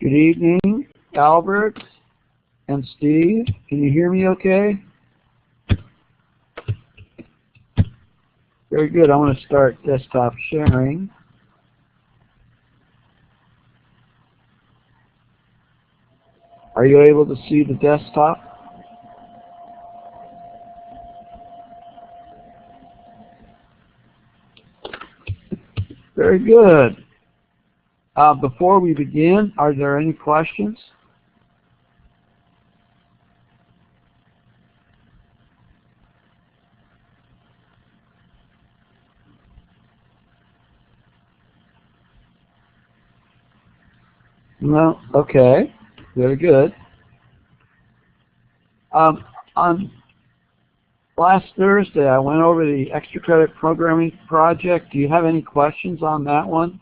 Good evening, Albert and Steve. Can you hear me okay? Very good. I want to start desktop sharing. Are you able to see the desktop? Very good. Before we begin, are there any questions? No? Okay. Very good. On last Thursday, I went over the extra credit programming project. Do you have any questions on that one?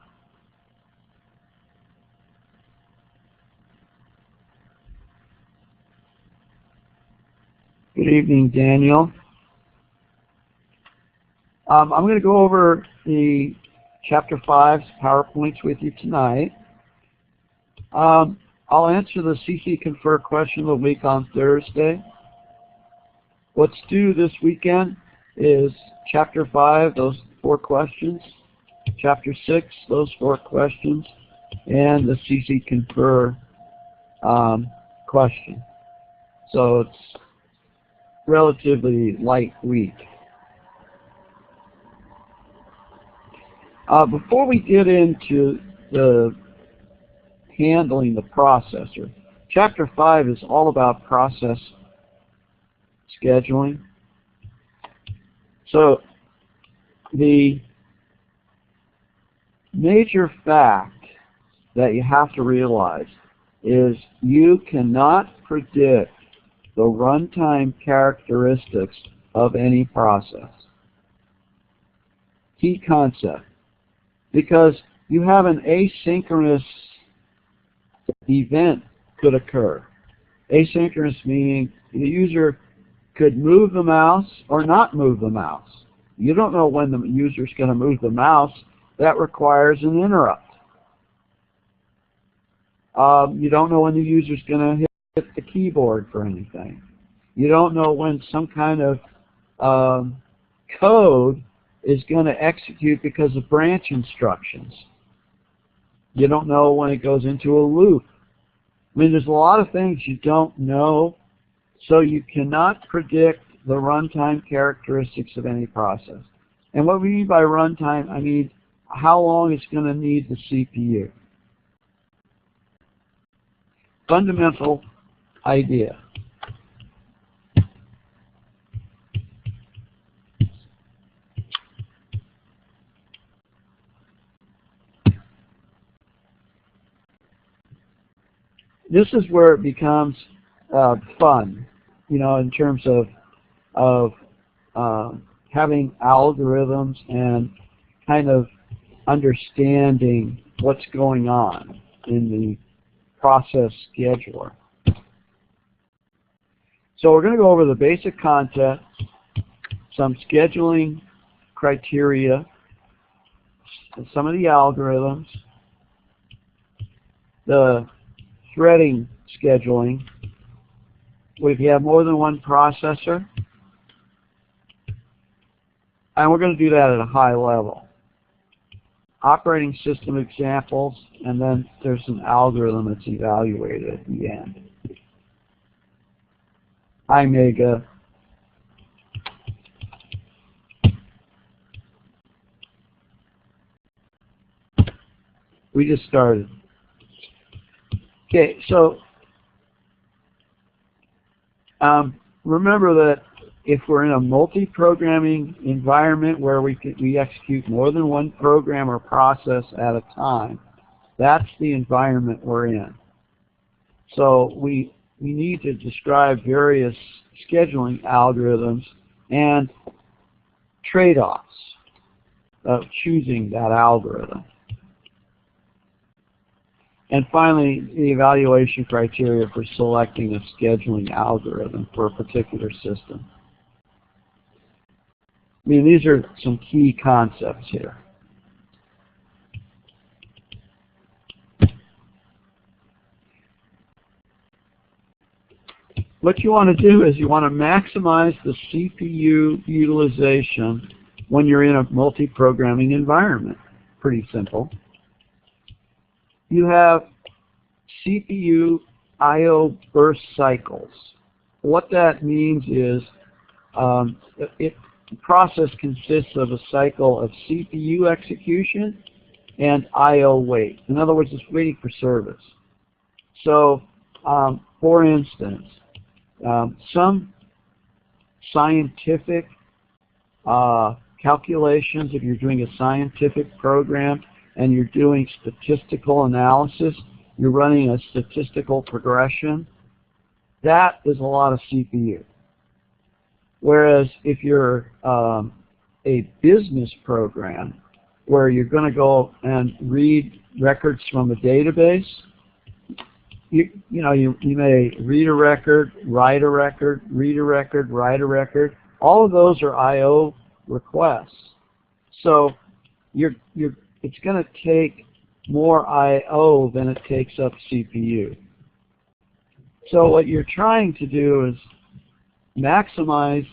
Good evening, Daniel. I'm going to go over the Chapter 5's PowerPoints with you tonight. I'll answer the CC Confer question of the week on Thursday. What's due this weekend is Chapter 5, those 4 questions, Chapter 6, those 4 questions, and the CC Confer question. So it's relatively light week. Before we get into the handling the processor, Chapter 5 is all about process scheduling. So the major fact that you have to realize is you cannot predict the runtime characteristics of any process. Key concept. Because you have an asynchronous event could occur. Asynchronous meaning the user could move the mouse or not move the mouse. You don't know when the user is going to move the mouse. That requires an interrupt. You don't know when the user is going to hit the keyboard for anything. You don't know when some kind of code is going to execute because of branch instructions. You don't know when it goes into a loop. I mean, there's a lot of things you don't know, so you cannot predict the runtime characteristics of any process. And what we mean by runtime, I mean how long it's going to need the CPU. Fundamental idea. This is where it becomes fun, you know, in terms of having algorithms and kind of understanding what's going on in the process scheduler. So we're going to go over the basic concepts, some scheduling criteria, some of the algorithms, the threading scheduling, if you have more than one processor, and we're going to do that at a high level. Operating system examples, and then there's an algorithm that's evaluated at the end. iMega. We just started. Okay, so remember that if we're in a multi-programming environment where we execute more than one program or process at a time, that's the environment we're in. So we need to describe various scheduling algorithms and trade-offs of choosing that algorithm. And finally, the evaluation criteria for selecting a scheduling algorithm for a particular system. I mean, these are some key concepts here. what you want to do is you want to maximize the CPU utilization when you're in a multi-programming environment. Pretty simple. You have CPU I/O burst cycles. What that means is the process consists of a cycle of CPU execution and I/O wait. In other words, it's waiting for service. So, for instance, some scientific calculations, if you're doing a scientific program and you're doing statistical analysis, you're running a statistical progression, that is a lot of CPU. Whereas if you're a business program where you're going to go and read records from a database, you may read a record, write a record, read a record, write a record. All of those are I/O requests. So it's going to take more I/O than it takes up CPU. So what you're trying to do is maximize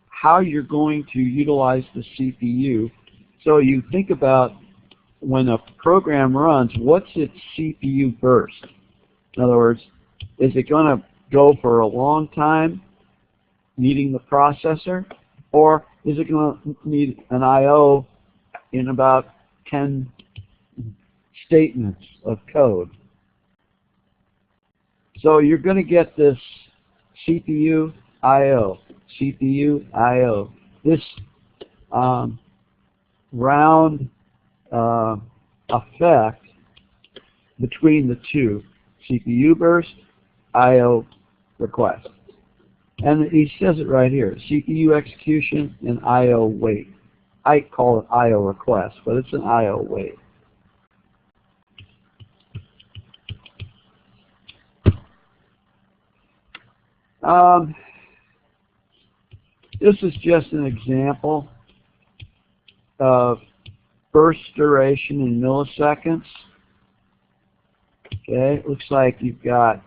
how you're going to utilize the CPU. So you think about when a program runs, what's its CPU burst? In other words, is it going to go for a long time needing the processor, or is it going to need an I/O in about 10 statements of code? So you're going to get this CPU I/O, CPU I/O, this round effect between the two, CPU burst, I/O request. And he says it right here, CPU execution and I/O wait. I call it I/O request, but it's an I/O wait. This is just an example of burst duration in milliseconds. Okay, it looks like you've got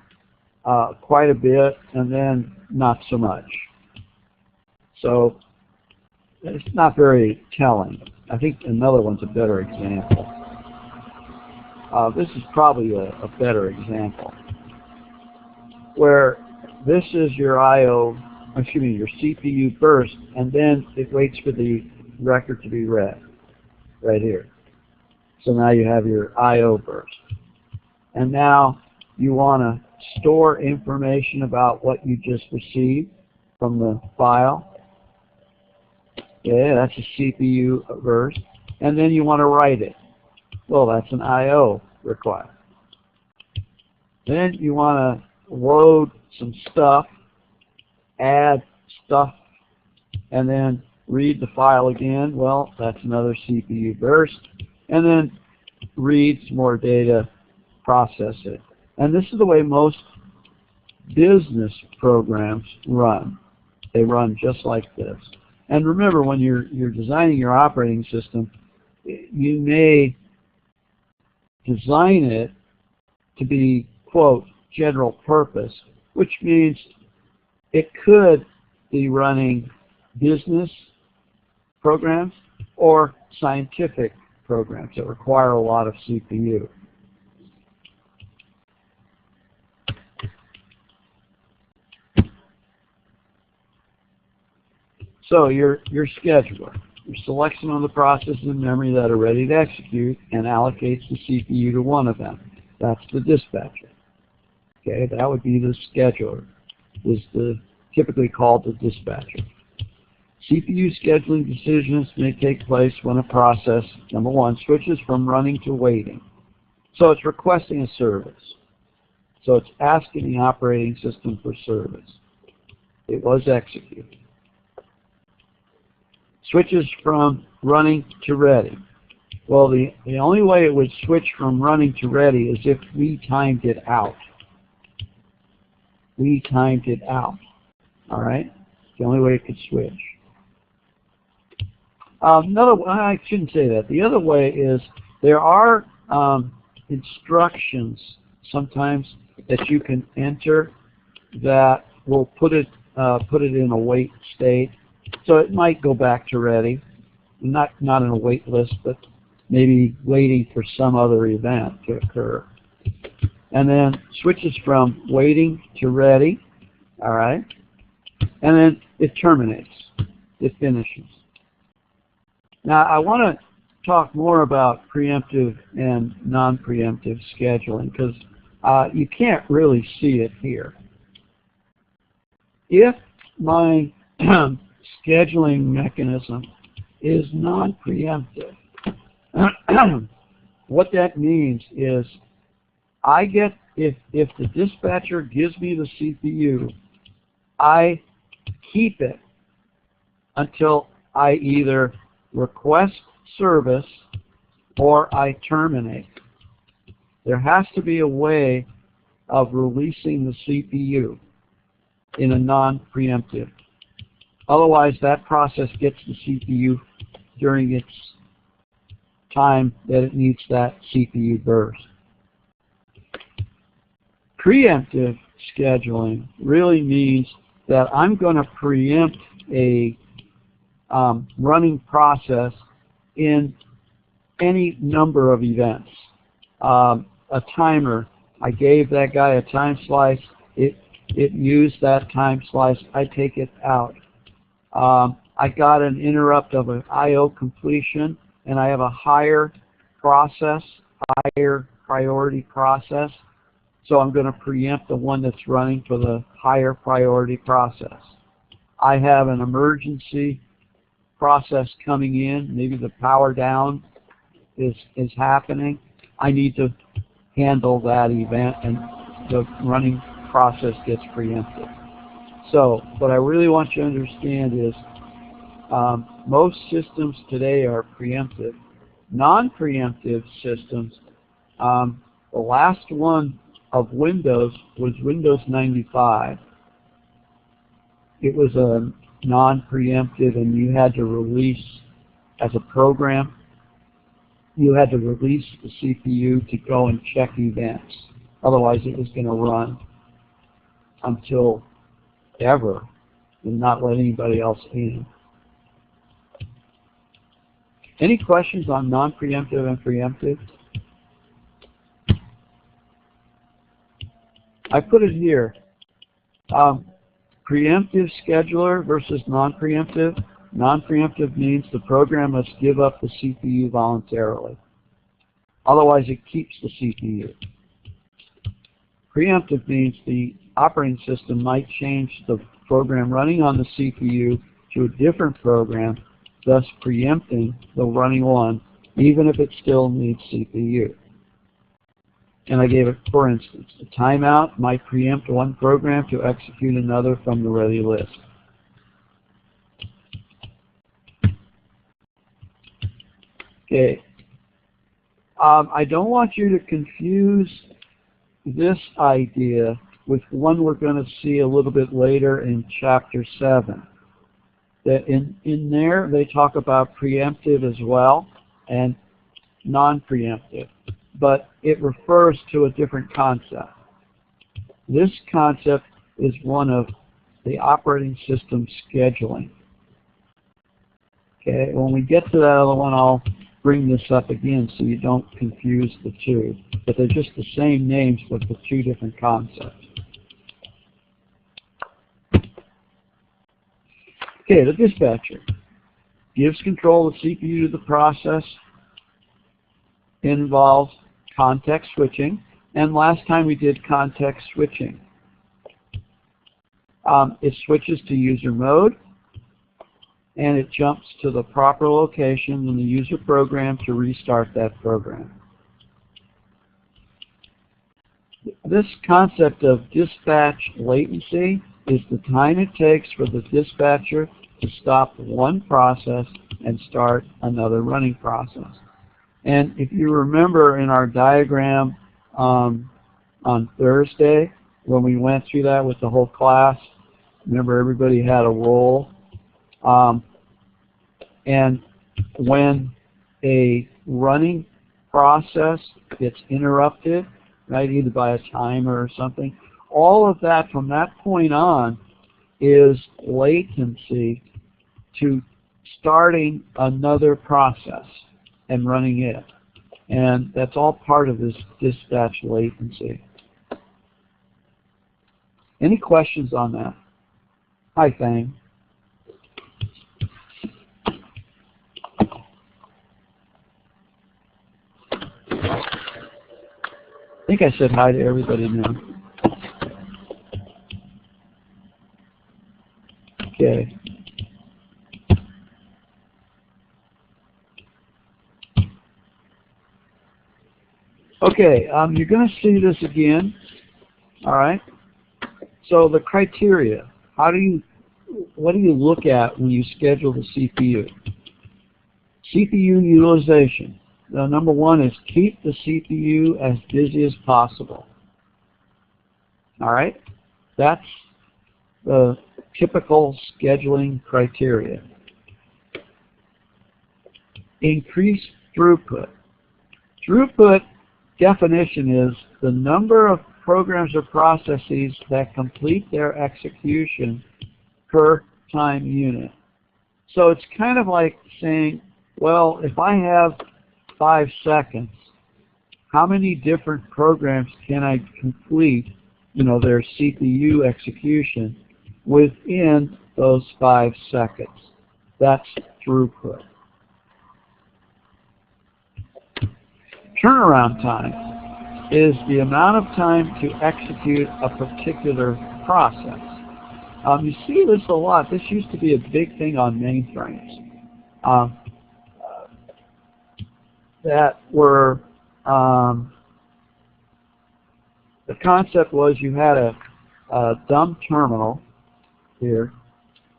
quite a bit and then not so much. So it's not very telling. I think another one's a better example. This is probably a better example, where this is your your CPU burst, and then it waits for the record to be read, right here. So now you have your I/O burst. And now you want to store information about what you just received from the file. Yeah, that's a CPU burst. And then you want to write it. Well, that's an I/O request. Then you want to load some stuff, add stuff, and then read the file again. Well, that's another CPU burst. And then read some more data, process it. And this is the way most business programs run. They run just like this. And remember, when you're designing your operating system, you may design it to be, quote, general purpose, which means it could be running business programs or scientific programs that require a lot of CPU. So your scheduler, you're selecting some of the processes in memory that are ready to execute and allocates the CPU to one of them. That's the dispatcher. Okay, that would be the scheduler, is typically called the dispatcher. CPU scheduling decisions may take place when a process, number one, switches from running to waiting. So it's requesting a service. So it's asking the operating system for service. It was executed. Switches from running to ready. Well, the only way it would switch from running to ready is if we timed it out. We timed it out. All right? The only way it could switch. I shouldn't say that. The other way is there are instructions sometimes that you can enter that will put it in a wait state. So it might go back to ready, not in a wait list, but maybe waiting for some other event to occur. And then switches from waiting to ready, all right? And then it terminates, it finishes. Now I want to talk more about preemptive and non-preemptive scheduling because you can't really see it here. If my scheduling mechanism is non-preemptive, what that means is I get, if the dispatcher gives me the CPU, I keep it until I either request service or I terminate. There has to be a way of releasing the CPU in a non-preemptive. Otherwise, that process gets the CPU during its time that it needs that CPU burst. Preemptive scheduling really means that I'm going to preempt a running process in any number of events. A timer, I gave that guy a time slice, it used that time slice, I take it out. I got an interrupt of an I/O completion, and I have a higher priority process, so I'm going to preempt the one that's running for the higher priority process. I have an emergency process coming in, maybe the power down is happening. I need to handle that event, and the running process gets preempted. So what I really want you to understand is most systems today are preemptive. Non-preemptive systems, the last one of Windows was Windows 95. It was a non-preemptive, and you had to release, as a program, you had to release the CPU to go and check events. Otherwise it was going to run until ever and not let anybody else in. Any questions on non-preemptive and preemptive? I put it here. Preemptive scheduler versus non-preemptive. Non-preemptive means the program must give up the CPU voluntarily. Otherwise, it keeps the CPU. Preemptive means the operating system might change the program running on the CPU to a different program, thus preempting the running one, even if it still needs CPU. And I gave it, for instance, a timeout might preempt one program to execute another from the ready list. Okay. I don't want you to confuse this idea with one we're going to see a little bit later in Chapter 7. That in there they talk about preemptive as well and non-preemptive, but it refers to a different concept. This concept is one of the operating system scheduling. Okay, when we get to that other one, I'll bring this up again so you don't confuse the two. But they're just the same names, but with two different concepts. Okay, the dispatcher gives control of the CPU to the process. It involves context switching. And last time we did context switching. It switches to user mode, and it jumps to the proper location in the user program to restart that program. This concept of dispatch latency is the time it takes for the dispatcher to stop one process and start another running process. And if you remember in our diagram on Thursday, when we went through that with the whole class, remember everybody had a role. And when a running process gets interrupted, right, either by a timer or something, all of that from that point on is latency to starting another process and running it. And that's all part of this dispatch latency. Any questions on that? Hi, Thang. I think I said hi to everybody now. Okay. Okay, you're going to see this again. All right. So the criteria. What do you look at when you schedule the CPU? CPU utilization. The number one is keep the CPU as busy as possible. All right? That's the typical scheduling criteria. Increase throughput. Throughput definition is the number of programs or processes that complete their execution per time unit. So it's kind of like saying, well, if I have 5 seconds, how many different programs can I complete, their CPU execution within those 5 seconds? That's throughput. Turnaround time is the amount of time to execute a particular process. You see this a lot. This used to be a big thing on mainframes. That were, the concept was you had a dumb terminal here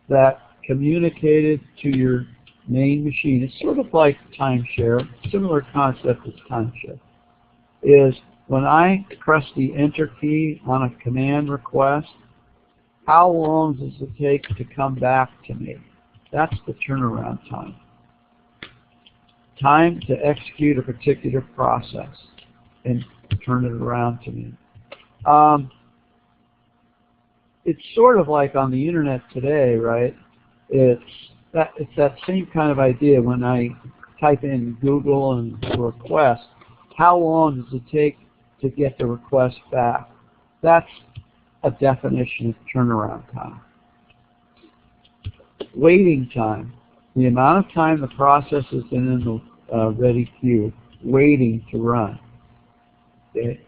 that communicated to your main machine. It's sort of like timeshare, similar concept as timeshare. Is when I press the enter key on a command request, how long does it take to come back to me? That's the turnaround time. Time to execute a particular process and turn it around to me. It's sort of like on the internet today, right? It's that same kind of idea. When I type in Google and request, how long does it take to get the request back? That's a definition of turnaround time. Waiting time, the amount of time the process has been in the ready queue, waiting to run. Okay?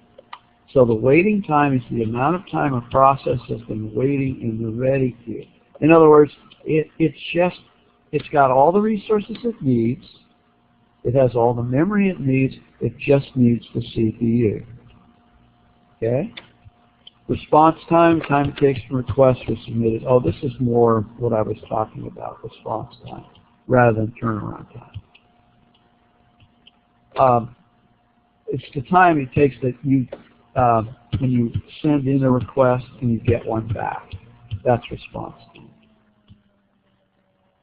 So the waiting time is the amount of time a process has been waiting in the ready queue. In other words, it's got all the resources it needs. It has all the memory it needs. It just needs the CPU. Okay? Response time, time it takes from request to submitted. Oh, this is more what I was talking about, response time, rather than turnaround time. It's the time it takes that you, when you send in a request and you get one back. That's response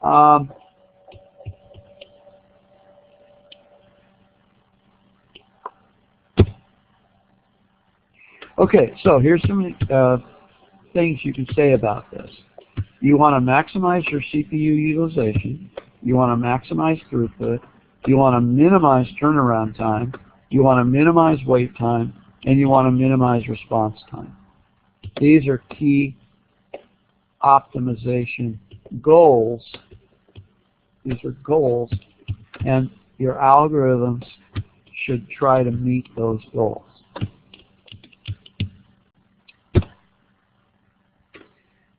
time. Okay, so here's some things you can say about this. You want to maximize your CPU utilization. You want to maximize throughput. You want to minimize turnaround time. You want to minimize wait time. And you want to minimize response time. These are key optimization goals. These are goals, and your algorithms should try to meet those goals.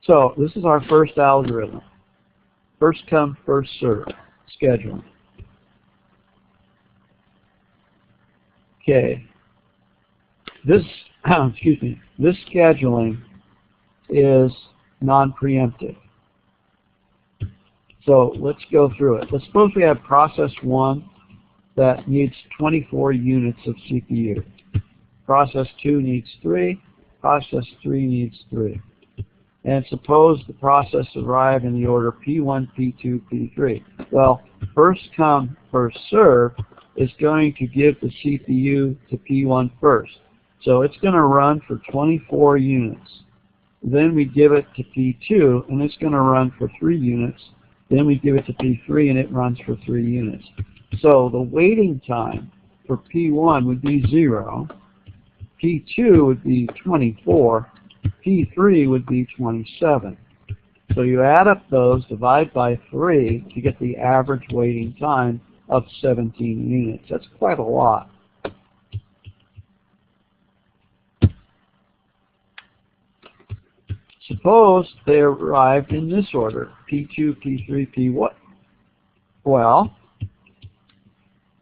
So this is our first algorithm. First come, first serve, scheduling. Okay. This, excuse me, this scheduling is non-preemptive. So let's go through it. Let's suppose we have process 1 that needs 24 units of CPU. Process 2 needs 3. Process 3 needs 3. And suppose the process arrive in the order P1, P2, P3. Well, first come, first serve is going to give the CPU to P1 first. So it's going to run for 24 units. Then we give it to P2, and it's going to run for 3 units. Then we give it to P3, and it runs for 3 units. So the waiting time for P1 would be 0. P2 would be 24. P3 would be 27. So you add up those, divide by 3 to get the average waiting time of 17 units. That's quite a lot. Suppose they arrived in this order, P2, P3, P1. Well,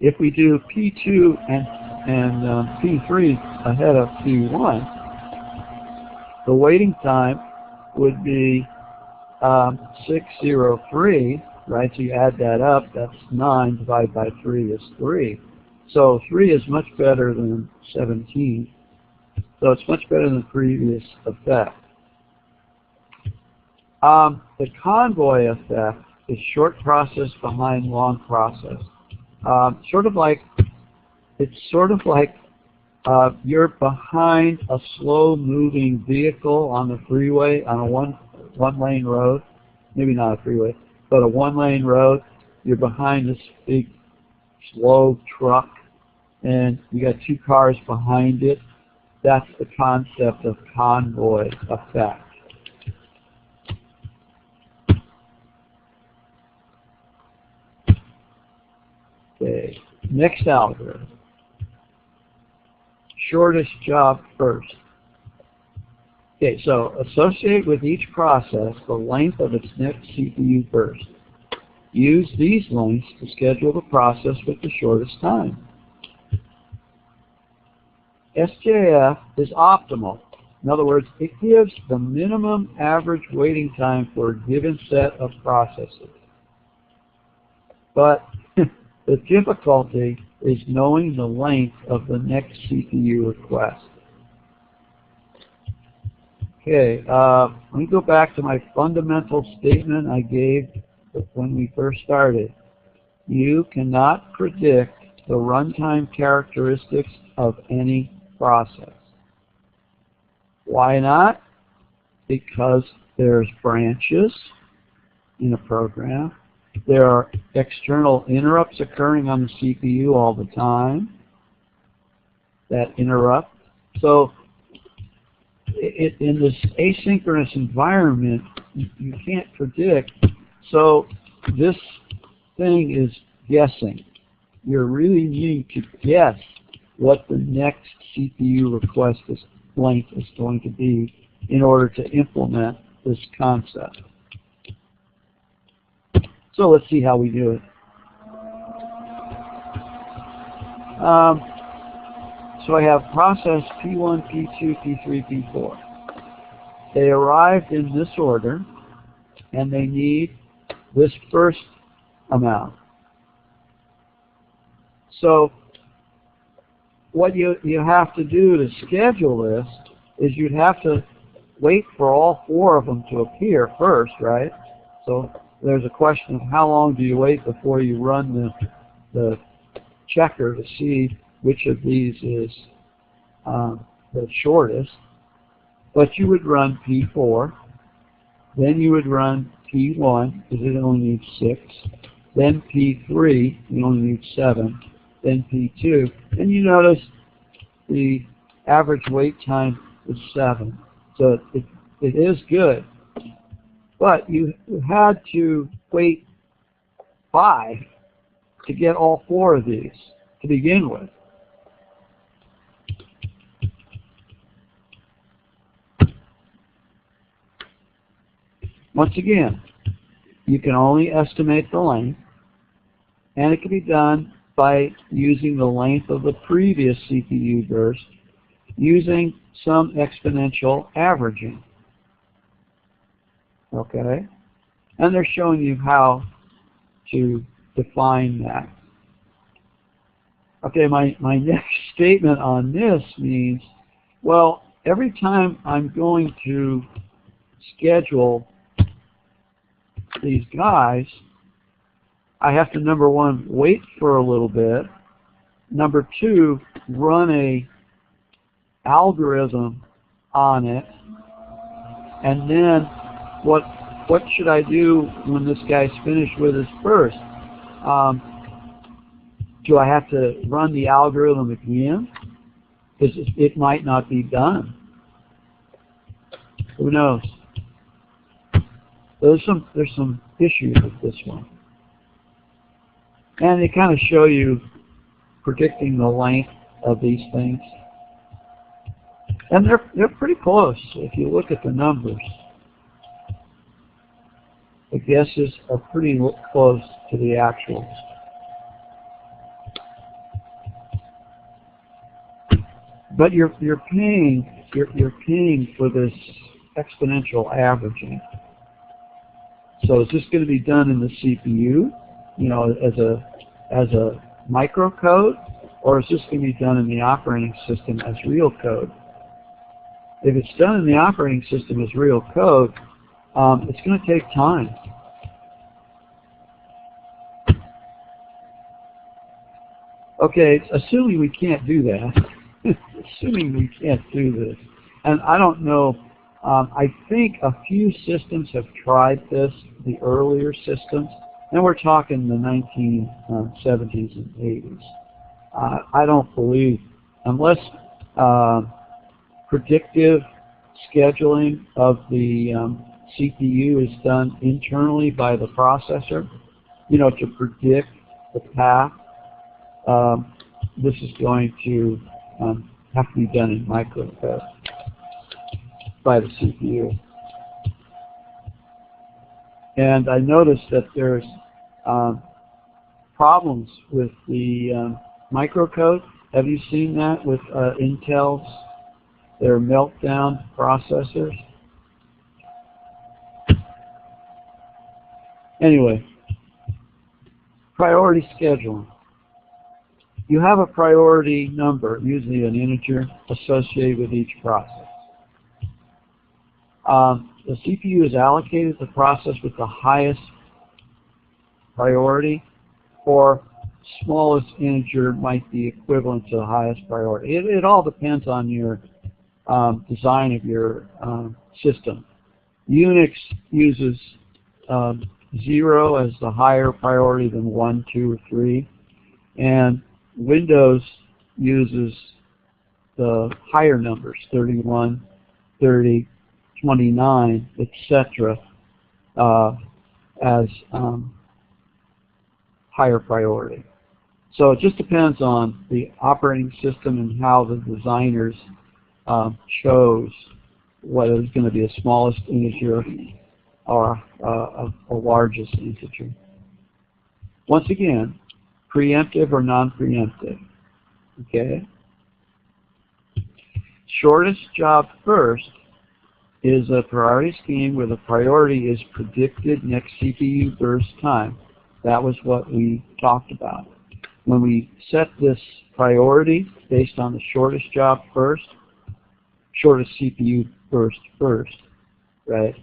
if we do P2 and P3 ahead of P1, the waiting time would be 603, right? So you add that up, that's 9, divided by 3 is 3. So 3 is much better than 17. So it's much better than the previous effect. The convoy effect is short process behind long process. It's sort of like you're behind a slow-moving vehicle on the freeway on a one-lane road. Maybe not a freeway, but a one-lane road. You're behind this big, slow truck, and you got 2 cars behind it. That's the concept of convoy effect. Okay, next algorithm. Shortest job first. Okay, so associate with each process the length of its next CPU burst. Use these lengths to schedule the process with the shortest time. SJF is optimal. In other words, it gives the minimum average waiting time for a given set of processes. But the difficulty is knowing the length of the next CPU request. Okay, let me go back to my fundamental statement I gave when we first started. You cannot predict the runtime characteristics of any process. Why not? Because there's branches in a program. There are external interrupts occurring on the CPU all the time that interrupt. So in this asynchronous environment, you can't predict. So this thing is guessing. You're really needing to guess what the next CPU request length is going to be in order to implement this concept. So let's see how we do it. So I have process P1, P2, P3, P4. They arrived in this order, and they need this first amount. So what you have to do to schedule this is you'd have to wait for all 4 of them to appear first, right? So there's a question of how long do you wait before you run the checker to see which of these is the shortest. But you would run P4, then you would run P1, because it only needs 6, then P3, you only need 7, then P2, and you notice the average wait time is 7. So it is good. But you had to wait 5 to get all 4 of these to begin with. Once again, you can only estimate the length, and it can be done by using the length of the previous CPU burst using some exponential averaging. Okay? And they're showing you how to define that. Okay, my next statement on this means, well, every time I'm going to schedule these guys, I have to, number 1, wait for a little bit. Number 2, run a algorithm on it, and then what should I do when this guy's finished with his first? Do I have to run the algorithm again? Because it might not be done. Who knows? There's some issues with this one. And they kind of show you predicting the length of these things. And they're pretty close if you look at the numbers. The guesses are pretty close to the actuals. But you're paying for this exponential averaging. So is this going to be done in the CPU, you know, as a microcode, or is this going to be done in the operating system as real code? If it's done in the operating system as real code, it's going to take time. Okay, assuming we can't do that, assuming we can't do this, and I don't know, I think a few systems have tried this, the earlier systems, and we're talking the 1970s and 80s. I don't believe, unless predictive scheduling of the CPU is done internally by the processor, you know, to predict the path, this is going to have to be done in microcode by the CPU. And I noticed that there's problems with the microcode. Have you seen that with Intel's, their meltdown processors? Anyway, priority scheduling. You have a priority number, usually an integer, associated with each process. The CPU is allocated the process with the highest priority, or smallest integer might be equivalent to the highest priority. It all depends on your design of your system. Unix uses 0 as the higher priority than 1, 2, or 3, and Windows uses the higher numbers, 31, 30, 29, etc., as higher priority. So it just depends on the operating system and how the designers chose whether it's going to be a smallest integer or a largest integer. Once again, preemptive or non-preemptive. Okay. Shortest job first is a priority scheme where the priority is predicted next CPU burst time. That was what we talked about. When we set this priority based on the shortest job first, shortest CPU burst first, right,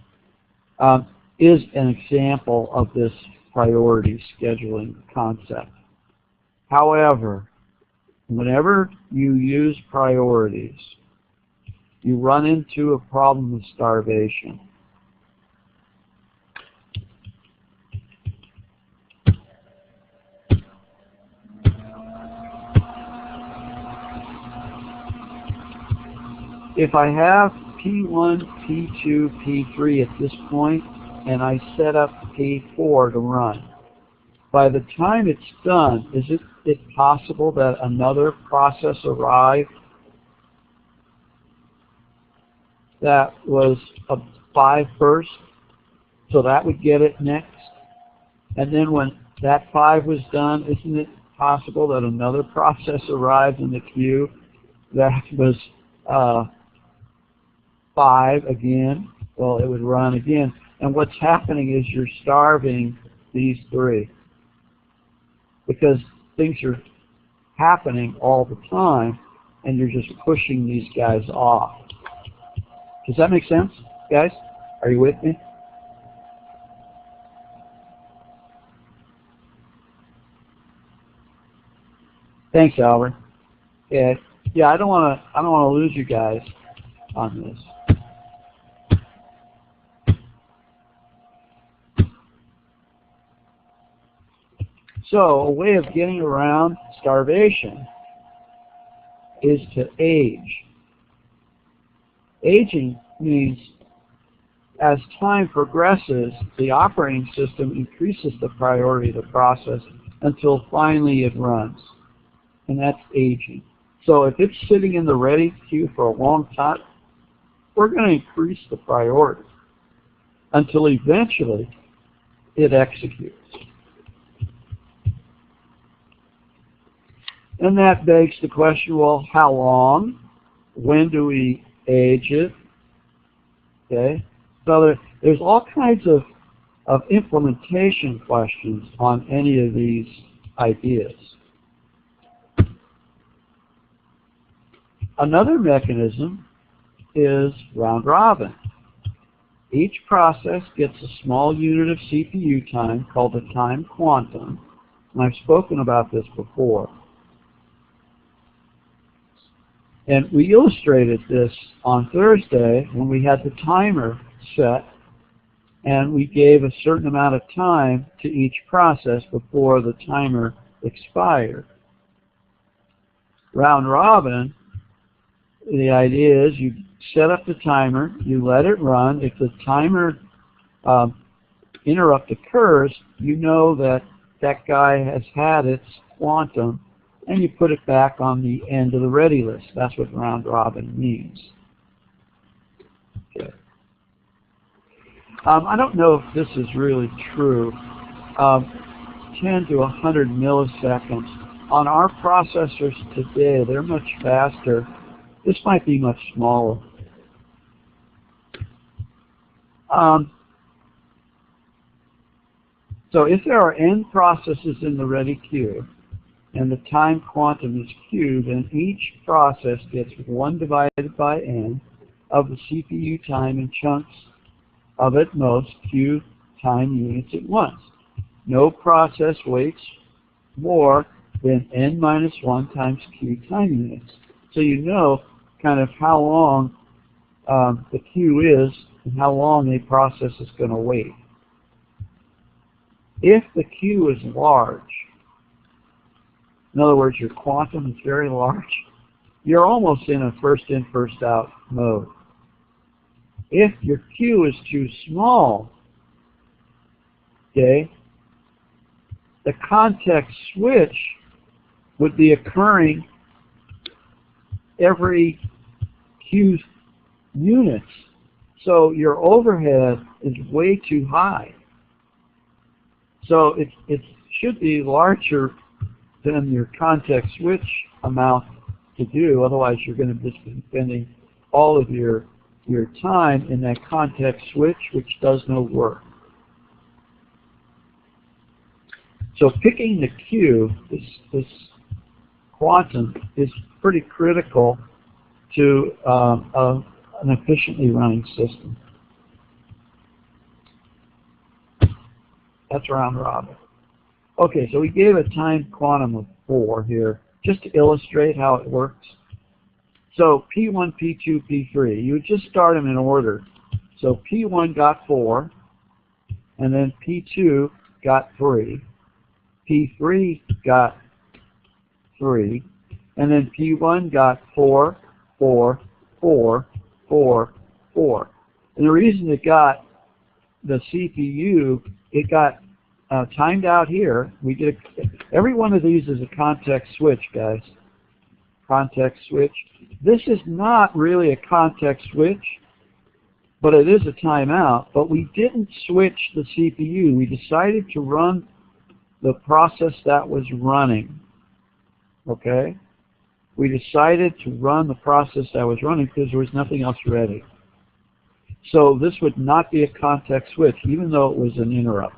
is an example of this priority scheduling concept. However, whenever you use priorities, you run into a problem of starvation. If I have P1, P2, P3 at this point, and I set up P4 to run, by the time it's done, is it possible that another process arrived that was a 5 first, so that would get it next? And then when that 5 was done, isn't it possible that another process arrived in the queue that was 5 again? Well, it would run again. And what's happening is you're starving these 3, because things are happening all the time, and you're just pushing these guys off. Does that make sense, guys? Are you with me? Thanks, Albert. Okay. Yeah, I don't want to lose you guys on this. So a way of getting around starvation is to age. Aging means as time progresses, the operating system increases the priority of the process until finally it runs. And that's aging. So if it's sitting in the ready queue for a long time, we're going to increase the priority until eventually it executes. And that begs the question, well, how long? When do we age it? Okay. So there's all kinds of implementation questions on any of these ideas. Another mechanism is round robin. Each process gets a small unit of CPU time called the time quantum, and I've spoken about this before. And we illustrated this on Thursday when we had the timer set, and we gave a certain amount of time to each process before the timer expired. Round robin, the idea is you set up the timer, you let it run. If the timer interrupt occurs, you know that that guy has had its quantum, and you put it back on the end of the ready list. That's what round robin means. Okay. I don't know if this is really true. 10 to 100 milliseconds. On our processors today, they're much faster. This might be much smaller. So if there are n processes in the ready queue, and the time quantum is q, then each process gets 1 divided by n of the CPU time in chunks of at most q time units at once. No process waits more than n minus 1 times q time units. So you know kind of how long the queue is and how long a process is going to wait. If the queue is large, in other words, your quantum is very large, you're almost in a first in, first out mode. If your queue is too small, okay, the context switch would be occurring every queue units. So your overhead is way too high. So it should be larger than your context switch amount to do. Otherwise, you're going to just be spending all of your time in that context switch, which does no work. So picking the queue, this quantum, is pretty critical to an efficiently running system. That's round robin. Okay, so we gave a time quantum of 4 here, just to illustrate how it works. So P1, P2, P3, you would just start them in order. So P1 got 4, and then P2 got 3, P3 got 3, and then P1 got 4, 4, 4, 4, 4. And the reason it got the CPU, it got timed out here. We did every one of these is a context switch, guys. Context switch. This is not really a context switch, but it is a timeout. But we didn't switch the CPU. We decided to run the process that was running. Okay? We decided to run the process that was running because there was nothing else ready. So this would not be a context switch, even though it was an interrupt.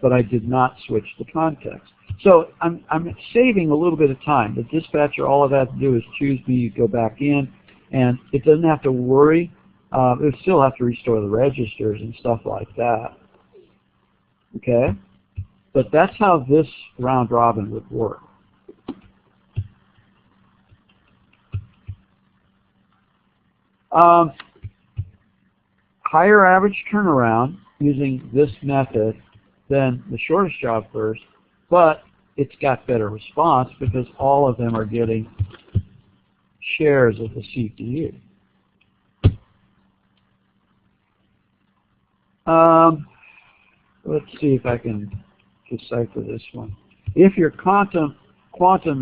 But I did not switch the context. So I'm saving a little bit of time. The dispatcher, all it has to do is choose me, you go back in, and it doesn't have to worry. It still have to restore the registers and stuff like that. Okay? But that's how this round robin would work. Higher average turnaround using this method than the shortest job first, but it's got better response because all of them are getting shares of the CPU. Let's see if I can decipher this one. If your quantum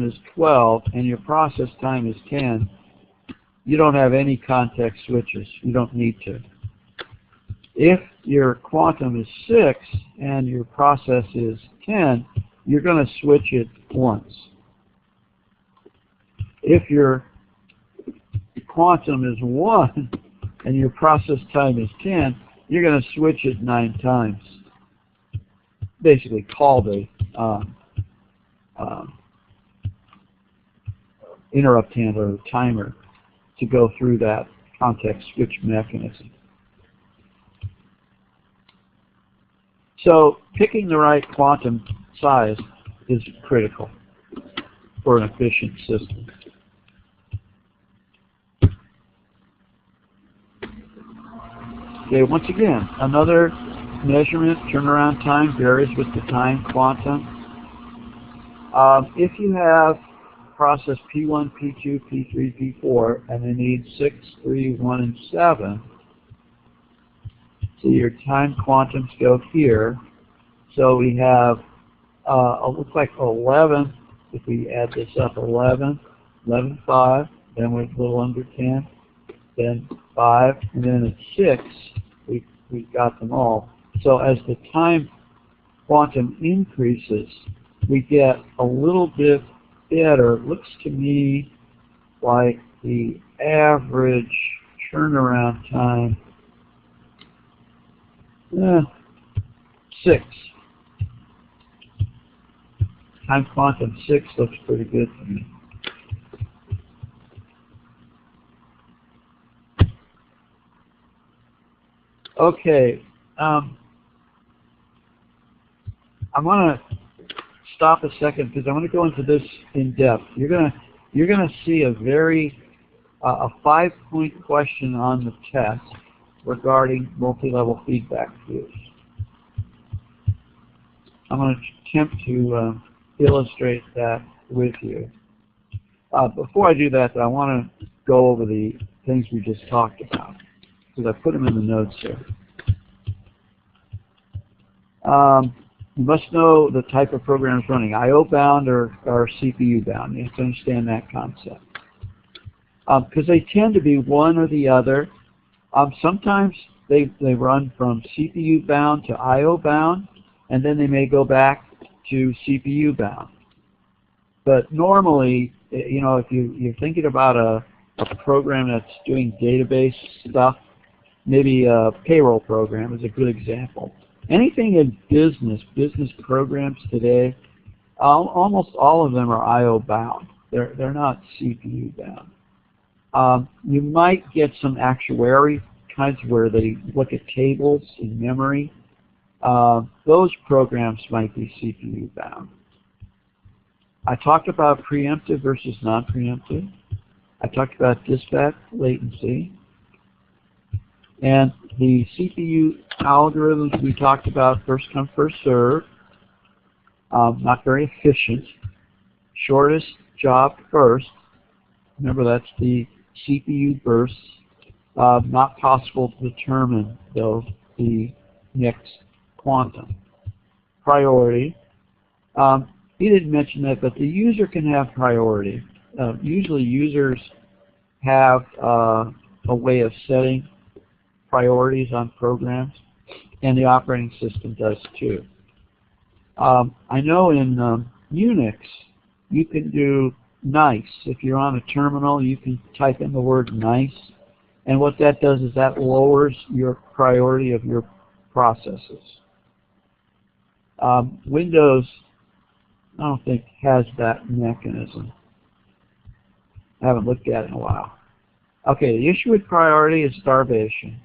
is 12 and your process time is 10, you don't have any context switches. You don't need to. If your quantum is 6 and your process is 10, you're going to switch it once. If your quantum is 1 and your process time is 10, you're going to switch it 9 times. Basically call the interrupt handler or timer to go through that context switch mechanism. So picking the right quantum size is critical for an efficient system. Okay, once again, another measurement turnaround time varies with the time quantum. If you have process P1, P2, P3, P4, and they need 6, 3, 1, and 7, so your time quantums go here. So we have, it looks like 11, if we add this up, 11, 11, 5, then we're a little under 10, then 5, and then at 6, we've got them all. So as the time quantum increases, we get a little bit better. It looks to me like the average turnaround time, 6. Time quantum 6 looks pretty good to me. Okay, I'm going to stop a second because I want to go into this in depth. You're gonna see a a 5-point question on the test regarding multi-level feedback views. I'm going to attempt to illustrate that with you. Before I do that, I want to go over the things we just talked about, because I put them in the notes here. You must know the type of programs running, I/O bound or CPU bound. You have to understand that concept. Because they tend to be one or the other. Sometimes they run from CPU bound to I/O bound, and then they may go back to CPU bound. But normally, you know, if you're thinking about a program that's doing database stuff, maybe a payroll program is a good example. Anything in business programs today, almost all of them are I/O bound. They're not CPU bound. You might get some actuary kinds where they look at tables in memory. Those programs might be CPU bound. I talked about preemptive versus non-preemptive. I talked about dispatch latency. And the CPU algorithms we talked about, first come, first serve, not very efficient. Shortest job first. Remember, that's the CPU bursts. Not possible to determine, though, the next quantum. Priority. He didn't mention that, but the user can have priority. Usually users have a way of setting priorities on programs, and the operating system does too. I know in Unix, you can do nice. If you're on a terminal, you can type in the word nice, and what that does is that lowers your priority of your processes. Windows, I don't think, has that mechanism. I haven't looked at it in a while. Okay, the issue with priority is starvation.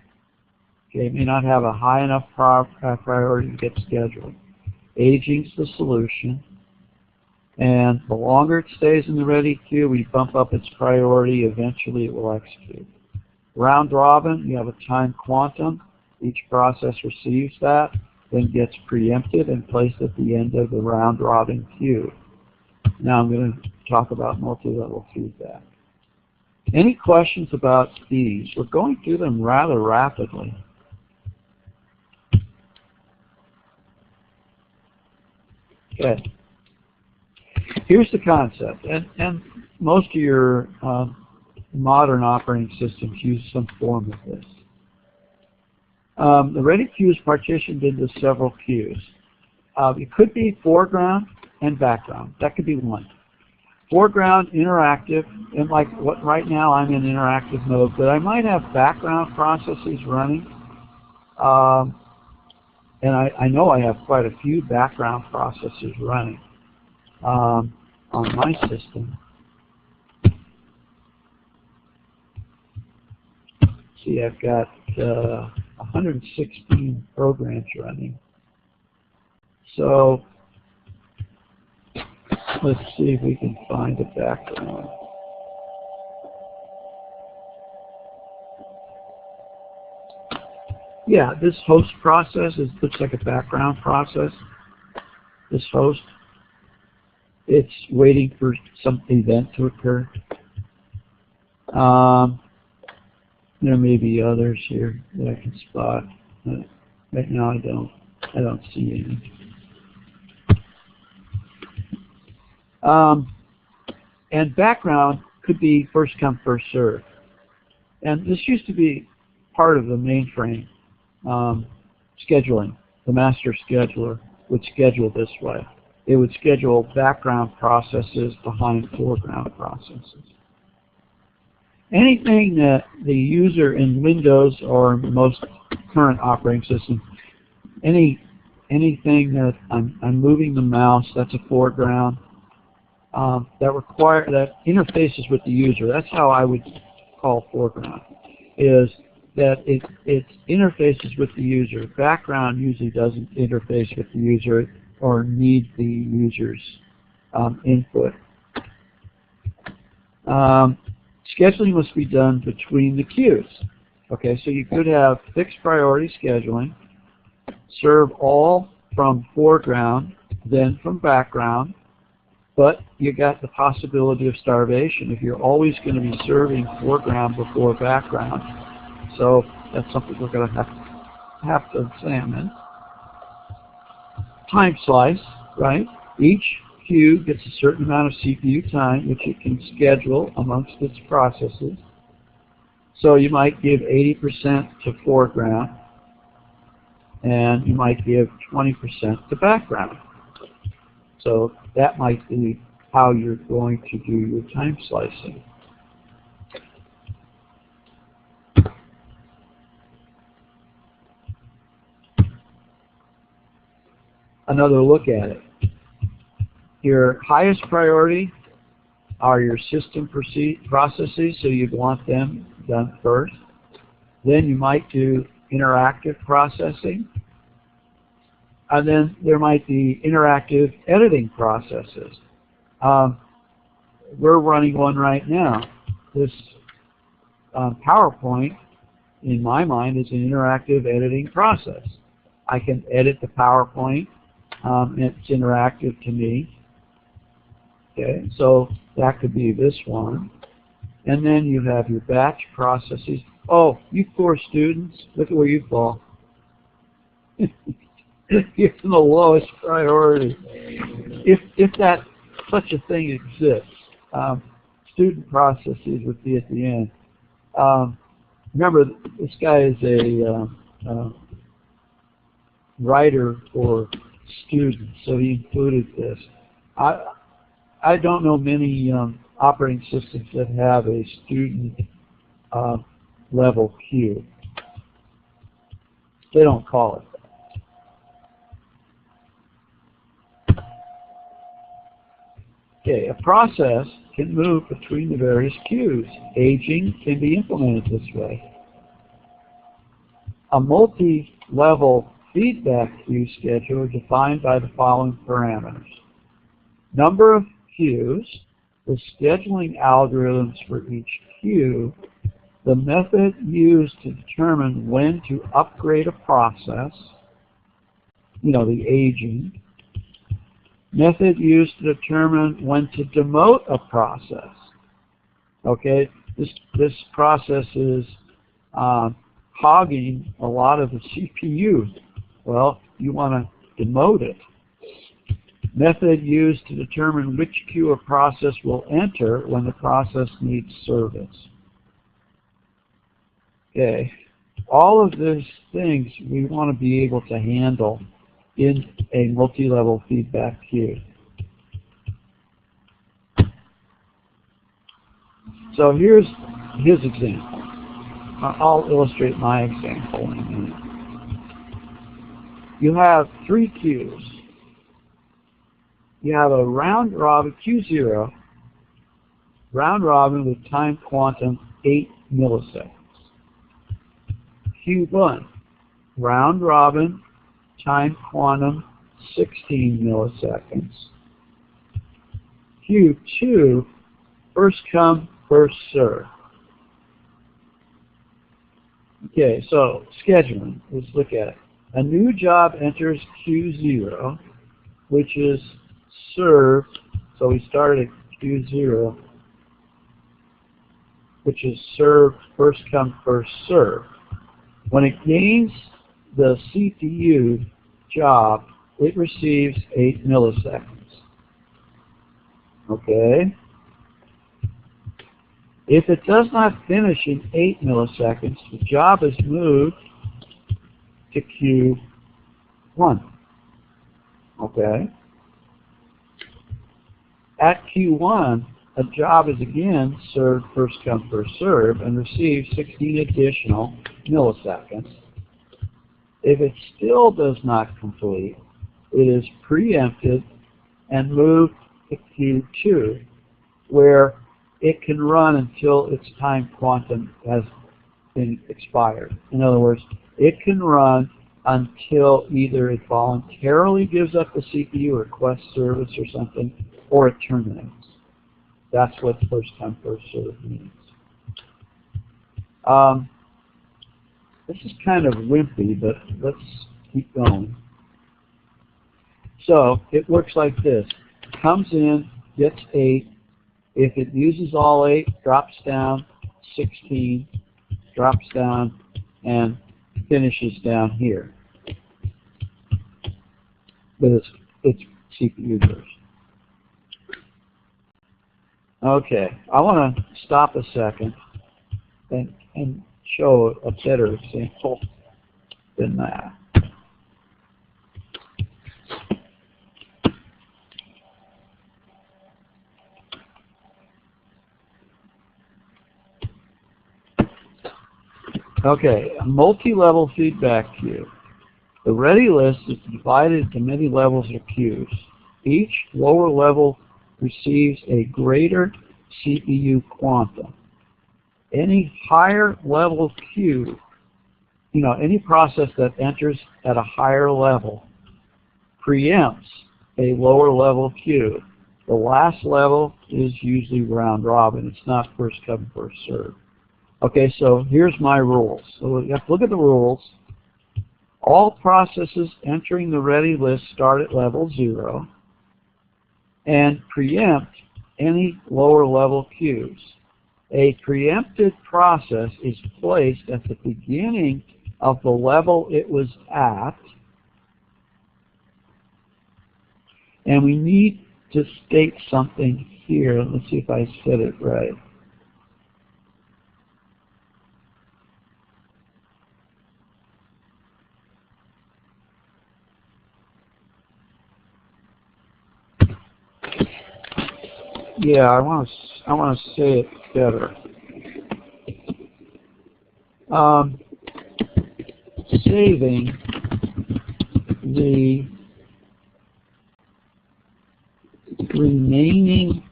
Okay, it may not have a high enough priority to get scheduled. Aging's the solution, and the longer it stays in the ready queue, we bump up its priority. Eventually, it will execute. Round robin, you have a time quantum. Each process receives that, then gets preempted and placed at the end of the round robin queue. Now I'm going to talk about multi-level feedback. Any questions about these? We're going through them rather rapidly. Okay. Here's the concept, and most of your modern operating systems use some form of this. The ready queue is partitioned into several queues. It could be foreground and background. That could be one. Foreground, interactive, and like what right now I'm in interactive mode, but I might have background processes running. And I know I have quite a few background processes running on my system. See, I've got 116 programs running. So let's see if we can find a background. Yeah, this host process looks like a background process. This host, it's waiting for some event to occur. There may be others here that I can spot. Right now I don't see any. And background could be first come, first serve. And this used to be part of the mainframe scheduling. The master scheduler would schedule this way. It would schedule background processes behind foreground processes. Anything that the user in Windows or most current operating systems, anything that I'm moving the mouse, that's a foreground. That interfaces with the user. That's how I would call foreground, is that it interfaces with the user. Background usually doesn't interface with the user or need the user's input. Scheduling must be done between the queues. Okay, so you could have fixed priority scheduling, serve all from foreground, then from background, but you got the possibility of starvation if you're always going to be serving foreground before background. So that's something we're going to have to examine. Time slice, right? Each queue gets a certain amount of CPU time, which it can schedule amongst its processes. So you might give 80% to foreground, and you might give 20% to background. So that might be how you're going to do your time slicing. Another look at it. Your highest priority are your system processes, so you'd want them done first. Then you might do interactive processing. And then there might be interactive editing processes. We're running one right now. This PowerPoint, in my mind, is an interactive editing process. I can edit the PowerPoint. It's interactive to me. Okay, so that could be this one. And then you have your batch processes. Oh, you poor students, look at where you fall. You're the lowest priority. If that such a thing exists, student processes would be at the end. Remember, this guy is a writer for students, so he included this. I don't know many operating systems that have a student level queue. They don't call it that. Okay, a process can move between the various queues. Aging can be implemented this way. A multi-level feedback queue schedule is defined by the following parameters. Number of queues, the scheduling algorithms for each queue, The method used to determine when to upgrade a process, the aging. Method used to determine when to demote a process. Okay, this process is hogging a lot of the CPU. Well, you want to demote it. Method used to determine which queue a process will enter when the process needs service. Okay, all of these things we want to be able to handle in a multi-level feedback queue. So here's his example. I'll illustrate my example in a minute. You have 3 queues. You have a round robin, Q0, round robin with time quantum 8 milliseconds. Q1, round robin, time quantum 16 milliseconds. Q2, first come, first serve. Okay, so scheduling, let's look at it. A new job enters Q0, which is served, so we started at Q0, which is served first come, first serve. When it gains the CPU job, it receives 8 milliseconds. Okay? If it does not finish in 8 milliseconds, the job is moved to Q1. Okay? At Q1, a job is again served first come, first serve and receives 16 additional milliseconds. If it still does not complete, it is preempted and moved to Q2, where it can run until its time quantum has been expired. In other words, it can run until either it voluntarily gives up the CPU, requests service or something, or it terminates. That's what first come, first serve means. This is kind of wimpy, but let's keep going. So it works like this. Comes in, gets 8. If it uses all 8, drops down 16, drops down, and finishes down here with its CPU burst. Okay, I want to stop a second and show a better example than that. Okay, a multi-level feedback queue. The ready list is divided into many levels or queues. Each lower level receives a greater CPU quantum. Any higher level queue, any process that enters at a higher level preempts a lower level queue. The last level is usually round robin. It's not first come, first serve. Okay, so here's my rules. So you have to look at the rules. All processes entering the ready list start at level 0 and preempt any lower level queues. A preempted process is placed at the beginning of the level it was at, and we need to state something here. Let's see if I said it right. Yeah, I want to say it better. Saving the remaining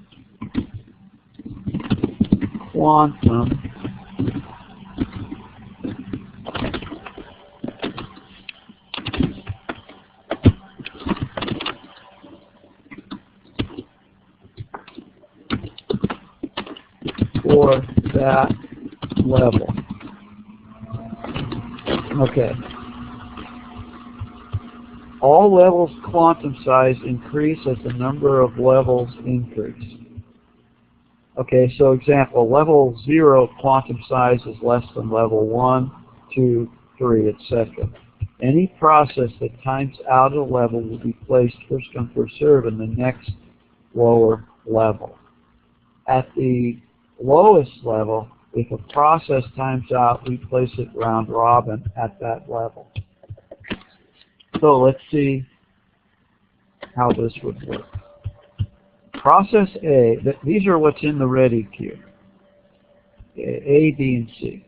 quantum for that level. Okay. All levels quantum size increase as the number of levels increase. Okay, so example, level 0 quantum size is less than level 1, 2, 3, etc. Any process that times out a level will be placed first come first serve in the next lower level. At the lowest level, if a process times out, we place it round robin at that level. So let's see how this would work. Process A, these are what's in the ready queue. A, B, and C.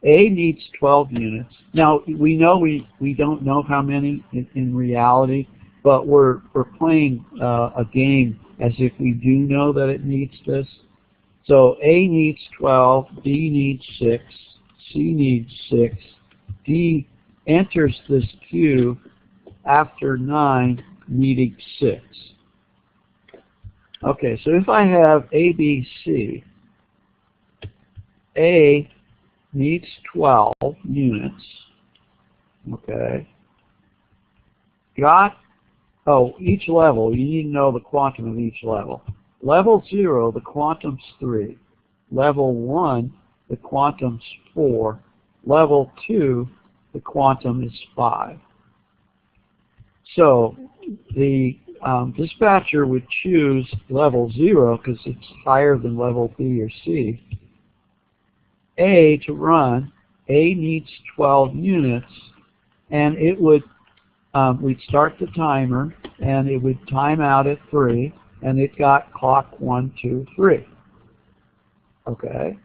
A needs 12 units. Now, we know we don't know how many in reality, but we're playing a game as if we do know that it needs this. So A needs 12, B needs 6, C needs 6, D enters this queue after 9 needing 6. Okay, so if I have A, B, C, A needs 12 units, okay, each level, you need to know the quantum of each level. Level 0, the quantum's 3. Level 1, the quantum's 4. Level 2, the quantum is 5. So the dispatcher would choose level 0 because it's higher than level B or C. A to run. A needs 12 units, and it would we'd start the timer, and it would time out at 3, and it got clock 1, 2, 3. Okay.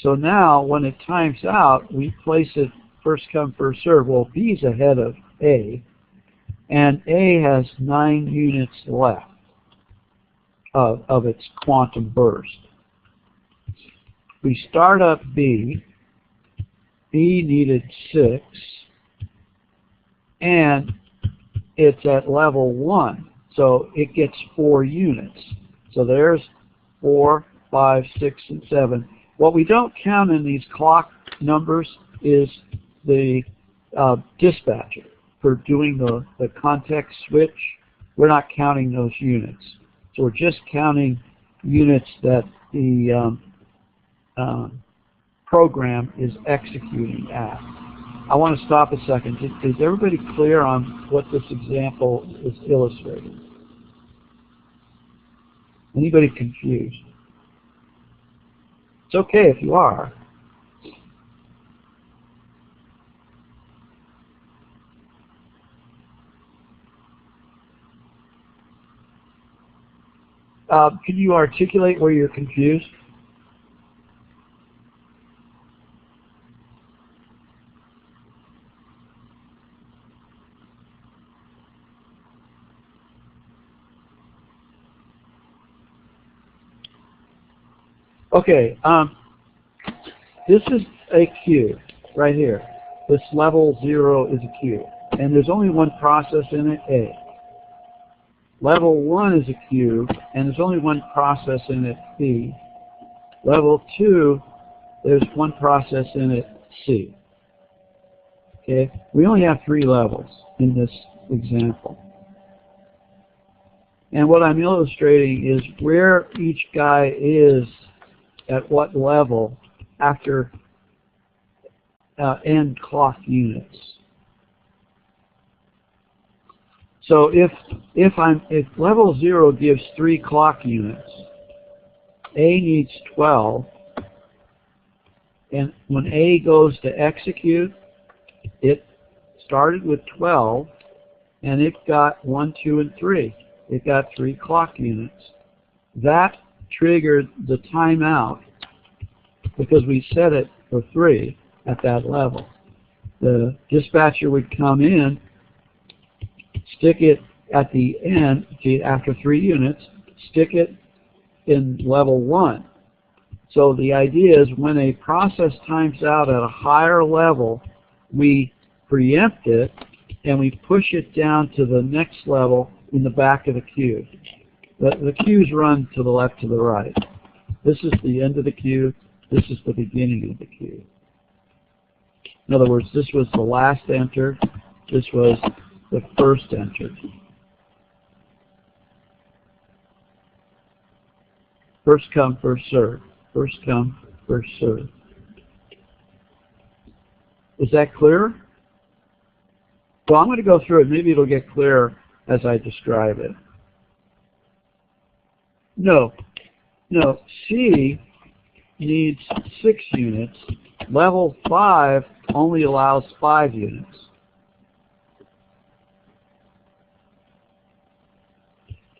So now when it times out, we place it first come first serve. Well, B's ahead of A, and A has 9 units left of its quantum burst. We start up B. B needed 6, and it's at level 1, so it gets 4 units. So there's 4, 5, 6, and 7. What we don't count in these clock numbers is the dispatcher for doing the context switch. We're not counting those units. So we're just counting units that the program is executing at. I want to stop a second. Is everybody clear on what this example is illustrating? Anybody confused? It's okay if you are. Can you articulate where you're confused? Okay, this is a queue right here. This level 0 is a queue, and there's only one process in it, A. Level 1 is a queue, and there's only one process in it, B. Level 2, there's one process in it, C. Okay, we only have 3 levels in this example. And what I'm illustrating is where each guy is at what level after end clock units. So if level 0 gives 3 clock units, A needs 12, and when A goes to execute, it started with 12, and it got 1, 2, and 3. It got 3 clock units. That triggered the timeout because we set it for 3 at that level. The dispatcher would come in, stick it at the end, after 3 units, stick it in level 1. So the idea is when a process times out at a higher level, we preempt it and we push it down to the next level in the back of the queue. The queues run to the left to the right. This is the end of the queue. This is the beginning of the queue. In other words, this was the last enter. This was the first enter. First come, first serve. First come, first serve. Is that clear? Well, I'm going to go through it. Maybe it'll get clearer as I describe it. No. C needs 6 units. Level 5 only allows 5 units.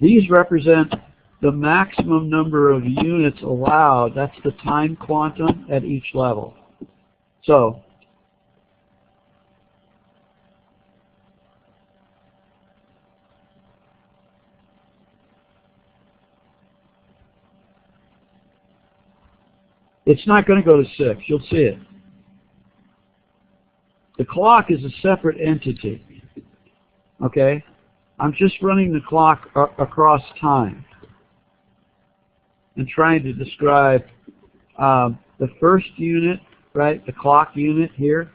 These represent the maximum number of units allowed. That's the time quantum at each level. So, it's not going to go to 6. You'll see it. The clock is a separate entity. Okay? I'm just running the clock across time and trying to describe the first unit, right? The clock unit here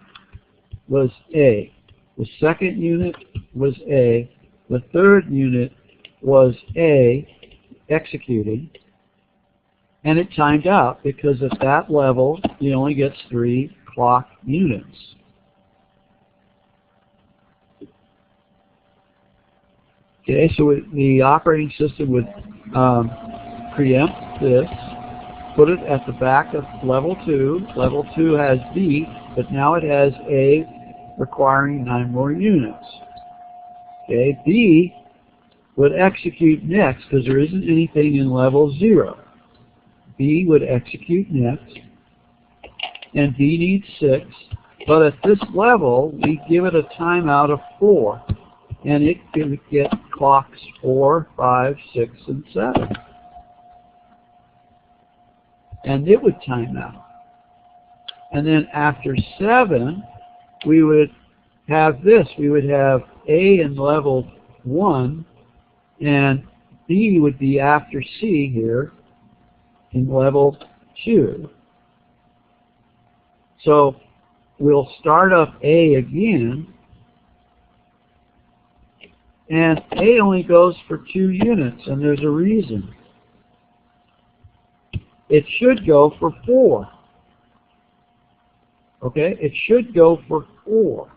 was A. The second unit was A. The third unit was A executing. And it timed out because at that level, it only gets 3 clock units. Okay, so the operating system would preempt this, put it at the back of level 2. Level 2 has B, but now it has A requiring 9 more units. Okay, B would execute next because there isn't anything in level 0. B would execute next, and B needs 6, but at this level, we give it a timeout of 4, and it can get clocks 4, 5, 6, and 7. And it would time out. And then after 7, we would have this. We would have A in level 1, and B would be after C here, in level 2. So we'll start up A again, and A only goes for 2 units, and there's a reason. It should go for 4. Okay, it should go for 4,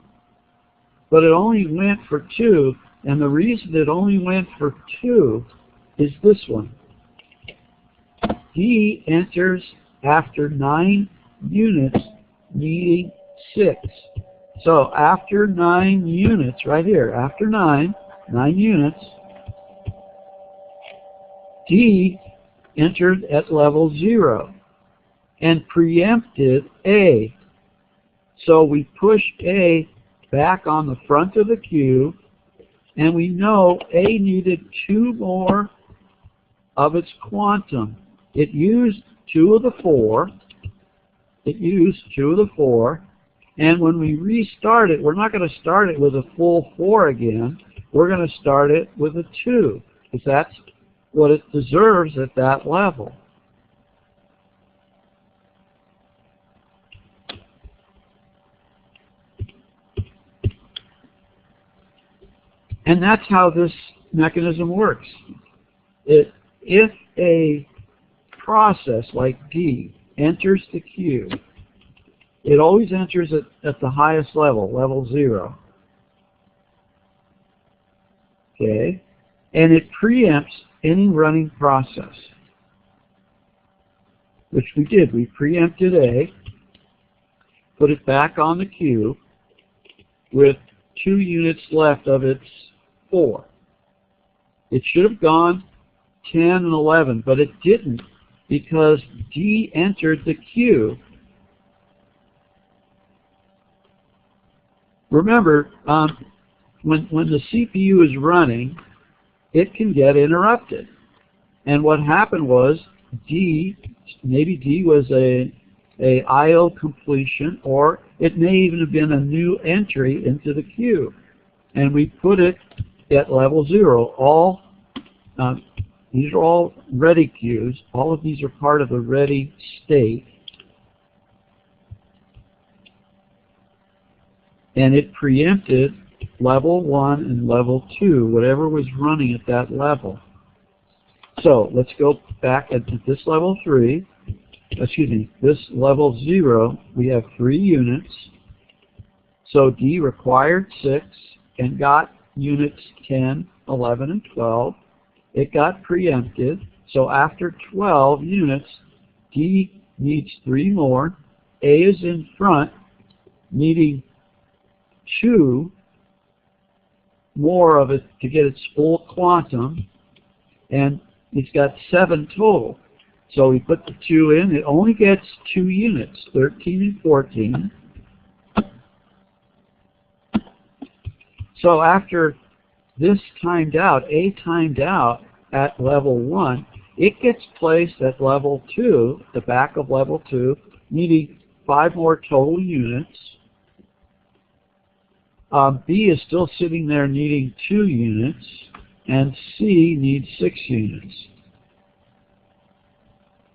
but it only went for 2, and the reason it only went for 2 is this one. D enters after 9 units, needing 6. So after 9 units, right here, after 9 units, D entered at level 0 and preempted A. So we push A back on the front of the queue, and we know A needed 2 more of its quantum. It used 2 of the 4. It used 2 of the 4. And when we restart it, we're not going to start it with a full 4 again. We're going to start it with a 2, because that's what it deserves at that level. And that's how this mechanism works. If a process like D enters the queue, it always enters it at the highest level, level 0. Okay? And it preempts any running process, which we did. We preempted A, put it back on the queue with 2 units left of its 4. It should have gone 10 and 11, but it didn't, because D entered the queue. Remember, when the CPU is running, it can get interrupted. And what happened was maybe D was a I/O completion, or it may even have been a new entry into the queue. And we put it at level 0. These are all ready queues. All of these are part of the ready state. and it preempted level 1 and level 2, whatever was running at that level. So let's go back at this level 3. Excuse me, this level 0, we have 3 units. So D required 6 and got units 10, 11, and 12. It got preempted. So after 12 units, D needs 3 more. A is in front, needing 2 more of it to get its full quantum, and it's got 7 total. So we put the 2 in. It only gets 2 units, 13 and 14. So after this timed out, A timed out at level 1, it gets placed at level 2, the back of level 2, needing 5 more total units. B is still sitting there needing 2 units, and C needs 6 units.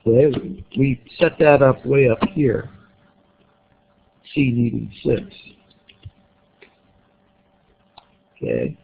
Okay, we set that up way up here. C needing 6. Okay.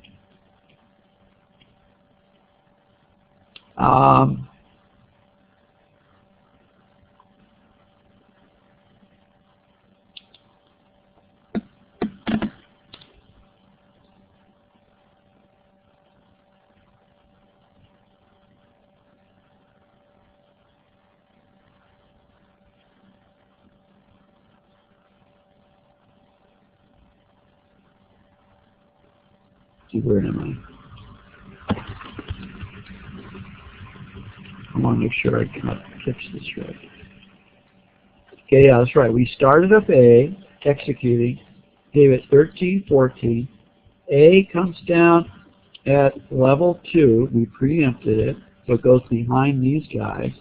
Where am I? I want to make sure I can catch this right. Okay, yeah, that's right. We started up A, executing, gave it 13, 14. A comes down at level 2. We preempted it, so it goes behind these guys.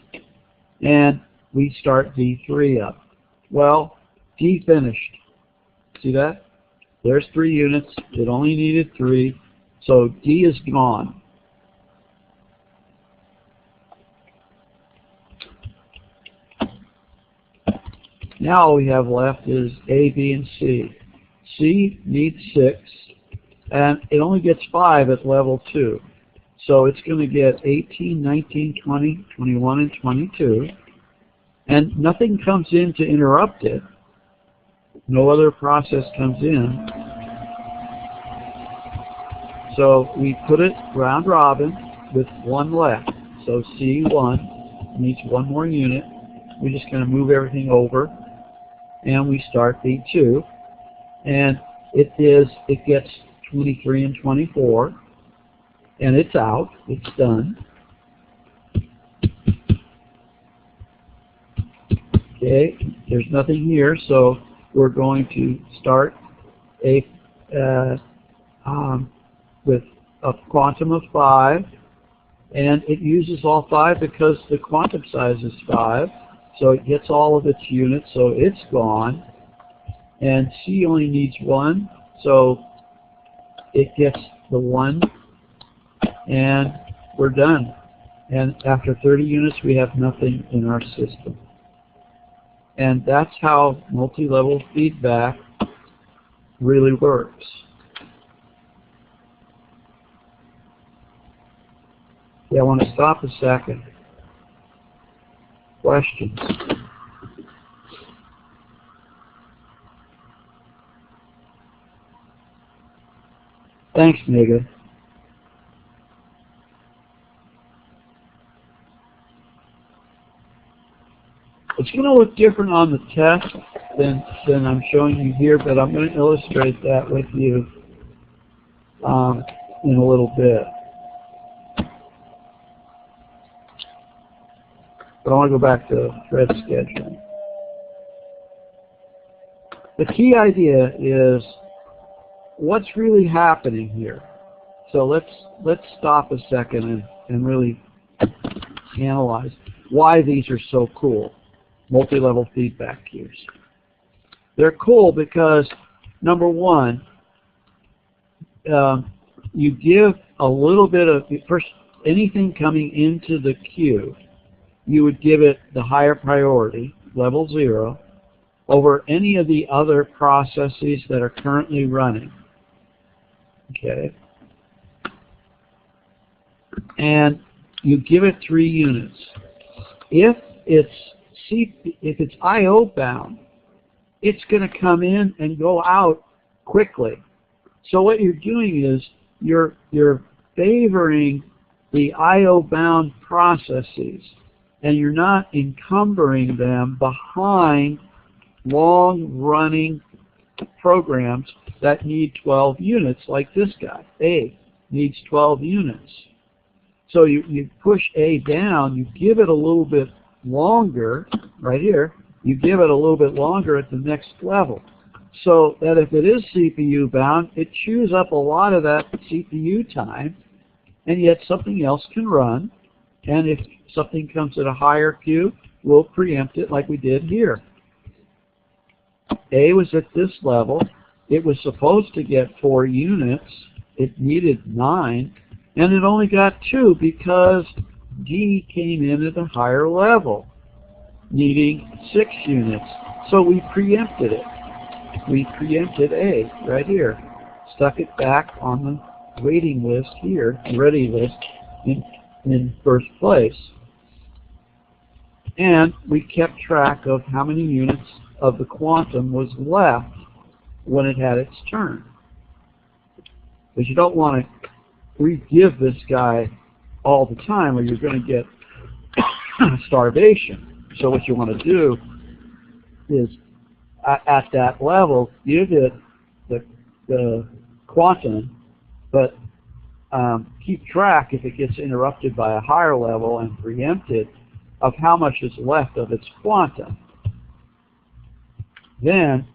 And we start D3 up. Well, D finished. See that? There's 3 units. It only needed 3. So D is gone. Now all we have left is A, B, and C. C needs 6, and it only gets 5 at level 2. So it's going to get 18, 19, 20, 21, and 22. And nothing comes in to interrupt it. No other process comes in. So we put it round robin with 1 left. So C1 needs 1 more unit. We're just going to move everything over, and we start B2. And it gets 23 and 24, and it's out. It's done. Okay, there's nothing here, so we're going to start a with a quantum of 5, and it uses all 5 because the quantum size is 5, so it gets all of its units, so it's gone. And C only needs 1, so it gets the 1, and we're done. And after 30 units, we have nothing in our system. And that's how multi-level feedback really works. Yeah, I want to stop a second. Questions? Thanks, Mega. It's going to look different on the test than I'm showing you here, but I'm going to illustrate that with you in a little bit. But I want to go back to thread scheduling. The key idea is what's really happening here. So let's stop a second and really analyze why these are so cool, multi-level feedback queues. They're cool because, number one, you give a little bit of, first, anything coming into the queue, you would give it the higher priority, level 0, over any of the other processes that are currently running. Okay? And you give it 3 units. If it's I/O bound, it's going to come in and go out quickly. So what you're doing is you're favoring the I/O bound processes, and you're not encumbering them behind long-running programs that need 12 units, like this guy. A needs 12 units. So you push A down, you give it a little bit longer, right here, you give it a little bit longer at the next level. So that if it is CPU bound, it chews up a lot of that CPU time, and yet something else can run, and if something comes at a higher queue, we'll preempt it like we did here. A was at this level. It was supposed to get 4 units. It needed 9, and it only got 2 because D came in at a higher level, needing 6 units. So we preempted it. We preempted A right here, stuck it back on the waiting list here, ready list in first place. And we kept track of how many units of the quantum was left when it had its turn. Because you don't want to re-give this guy all the time or you're going to get starvation. So what you want to do is at that level, give it the quantum, but keep track if it gets interrupted by a higher level and preempt it of how much is left of its quantum. Then,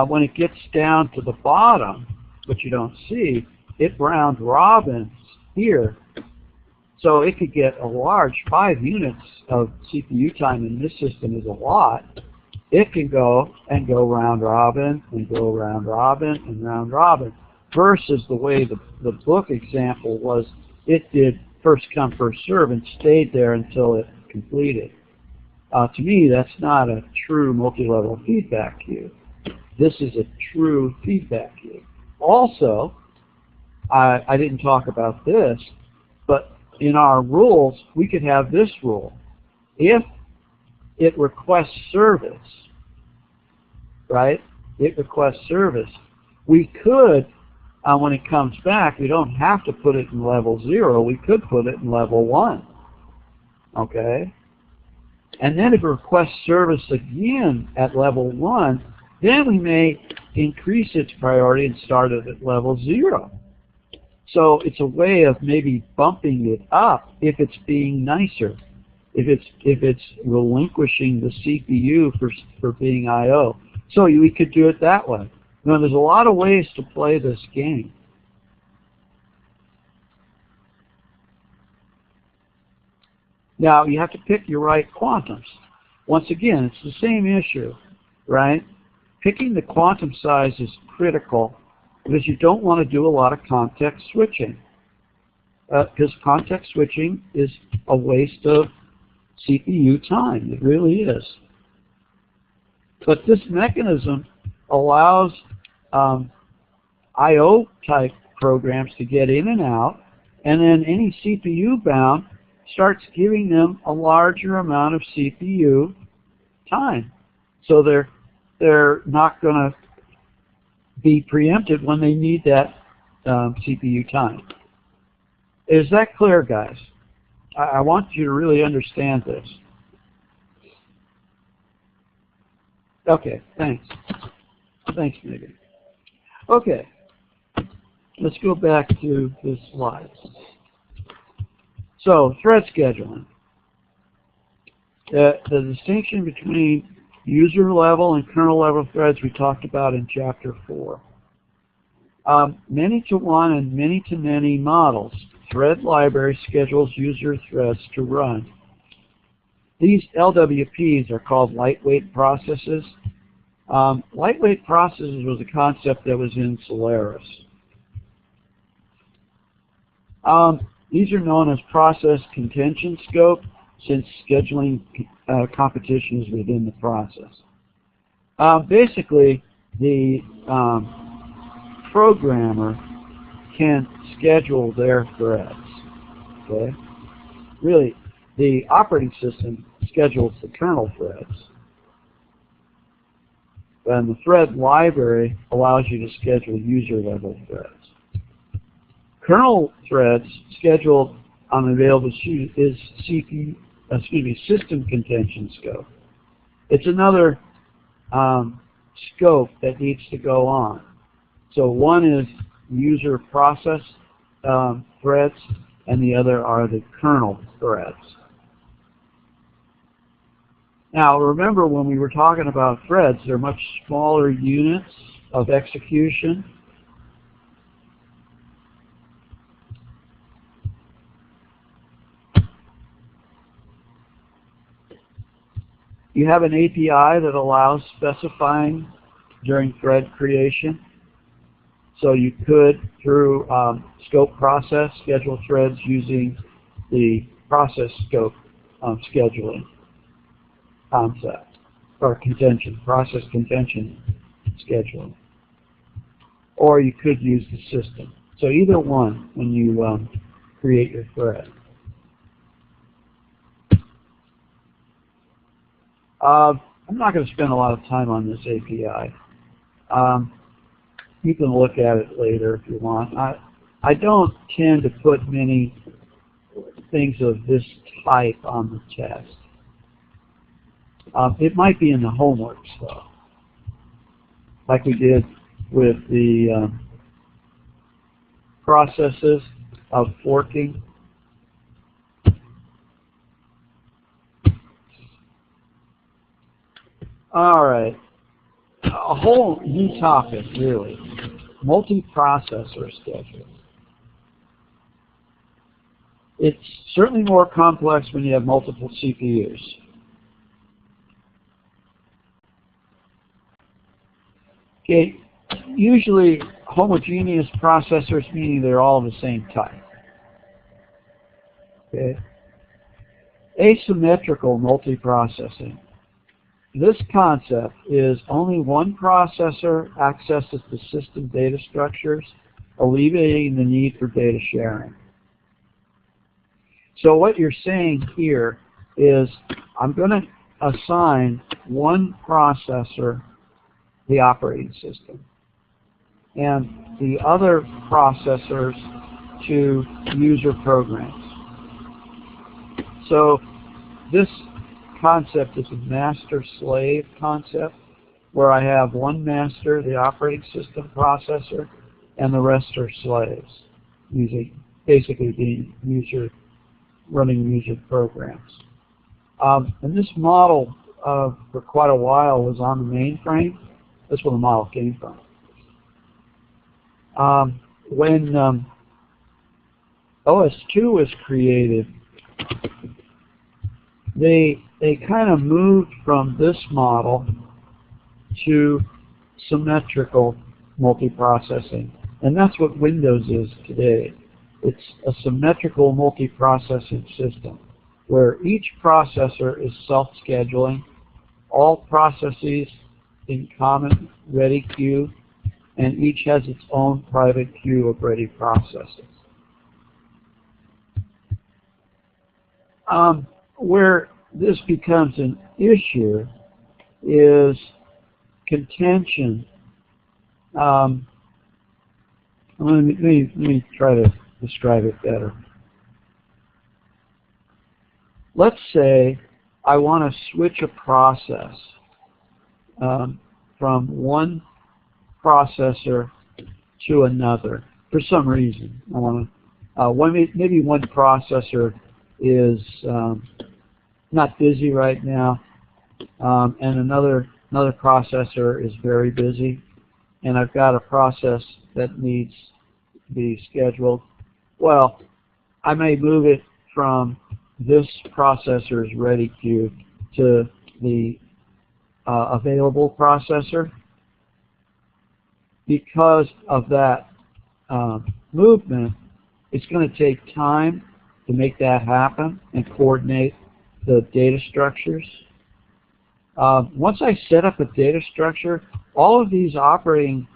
when it gets down to the bottom, which you don't see, it round robins here. So it could get a large 5 units of CPU time in this system is a lot. It can go round robin and go round robin and round robin, versus the way the book example was, it did first come, first serve and stayed there until it completed. To me, that's not a true multi-level feedback queue. This is a true feedback queue. Also, I didn't talk about this, but in our rules, we could have this rule. If it requests service, right? It requests service. We could, when it comes back, we don't have to put it in level 0. We could put it in level 1. Okay? And then if it requests service again at level 1, then we may increase its priority and start it at level 0. So it's a way of maybe bumping it up if it's being nicer, if it's relinquishing the CPU for being I/O. So we could do it that way. Now there's a lot of ways to play this game. Now you have to pick your right quantums. Once again, it's the same issue, right? Picking the quantum size is critical because you don't want to do a lot of context switching. Because context switching is a waste of CPU time. It really is. But this mechanism allows I/O type programs to get in and out, and then any CPU bound starts giving them a larger amount of CPU time. So they're not going to be preempted when they need that CPU time. Is that clear, guys? I want you to really understand this. Okay, thanks. Thanks, Megan. Okay, let's go back to this slide. So, thread scheduling. The distinction between user level and kernel level threads we talked about in chapter 4. Many-to-one and many-to-many models. Thread library schedules user threads to run. These LWPs are called lightweight processes. Lightweight processes was a concept that was in Solaris. These are known as process contention scope, since scheduling competition is within the process. Basically, the programmer can schedule their threads. Okay? Really, the operating system schedules the kernel threads. And the thread library allows you to schedule user-level threads. Kernel threads scheduled on available is system contention scope. It's another scope that needs to go on. So one is user process threads, and the other are the kernel threads. Now remember, when we were talking about threads, they're much smaller units of execution. You have an API that allows specifying during thread creation. So you could, through scope process, schedule threads using the process scope scheduling concept, or contention, process contention scheduling. Or you could use the system. So either one when you create your thread. I'm not going to spend a lot of time on this API. You can look at it later if you want. I don't tend to put many things of this type on the test. It might be in the homework stuff, like we did with the processes of forking. All right, a whole new topic, really. Multiprocessor scheduling. It's certainly more complex when you have multiple CPUs. Okay, usually homogeneous processors, meaning they're all of the same type. Okay. Asymmetrical multiprocessing. This concept is only one processor accesses the system data structures, alleviating the need for data sharing. So what you're saying here is, I'm going to assign one processor the operating system, and the other processors to user programs. So this concept is a master-slave concept, where I have one master, the operating system processor, and the rest are slaves, basically being running user programs. And this model for quite a while was on the mainframe. That's where the model came from. When OS/2 was created, they kind of moved from this model to symmetrical multiprocessing. And that's what Windows is today. It's a symmetrical multiprocessing system where each processor is self-scheduling, all processes in common ready queue, and each has its own private queue of ready processes. Where this becomes an issue is contention. Let me try to describe it better. Let's say I want to switch a process from one processor to another for some reason. I want to maybe one processor is not busy right now, and another processor is very busy, and I've got a process that needs to be scheduled. Well, I may move it from this processor's ready queue to the available processor. Because of that movement, it's going to take time to make that happen and coordinate the data structures. Once I set up a data structure, all of these operating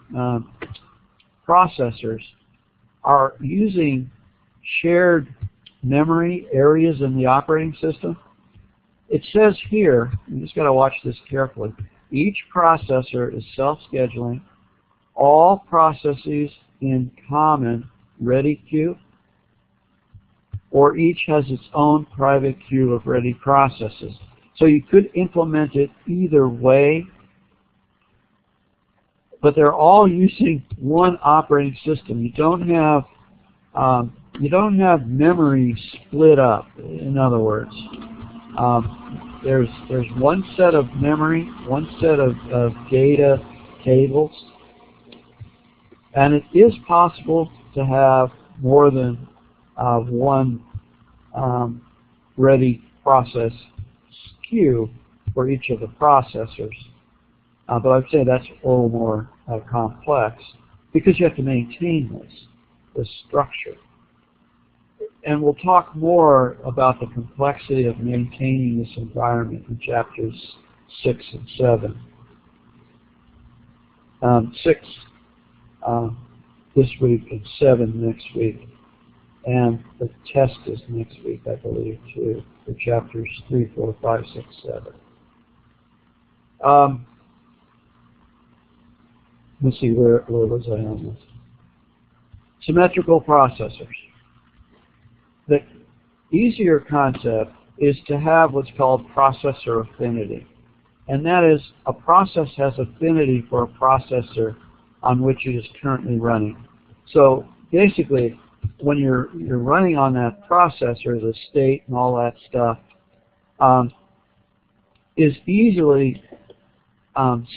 processors are using shared memory areas in the operating system. It says here, you just got to watch this carefully, each processor is self-scheduling, all processes in common ready queue, or each has its own private queue of ready processes. So you could implement it either way, but they're all using one operating system. You don't have memory split up. In other words, there's one set of memory, one set of data tables, and it is possible to have more than one ready process queue for each of the processors. But I'd say that's a little more complex because you have to maintain this structure. And we'll talk more about the complexity of maintaining this environment in chapters 6 and 7. 6 this week and 7 next week. And the test is next week, I believe, too, for chapters 3, 4, 5, 6, 7. Let's see, where was I on this? Symmetrical processors. The easier concept is to have what's called processor affinity. And that is, a process has affinity for a processor on which it is currently running. So basically, when you're running on that processor, the state and all that stuff is easily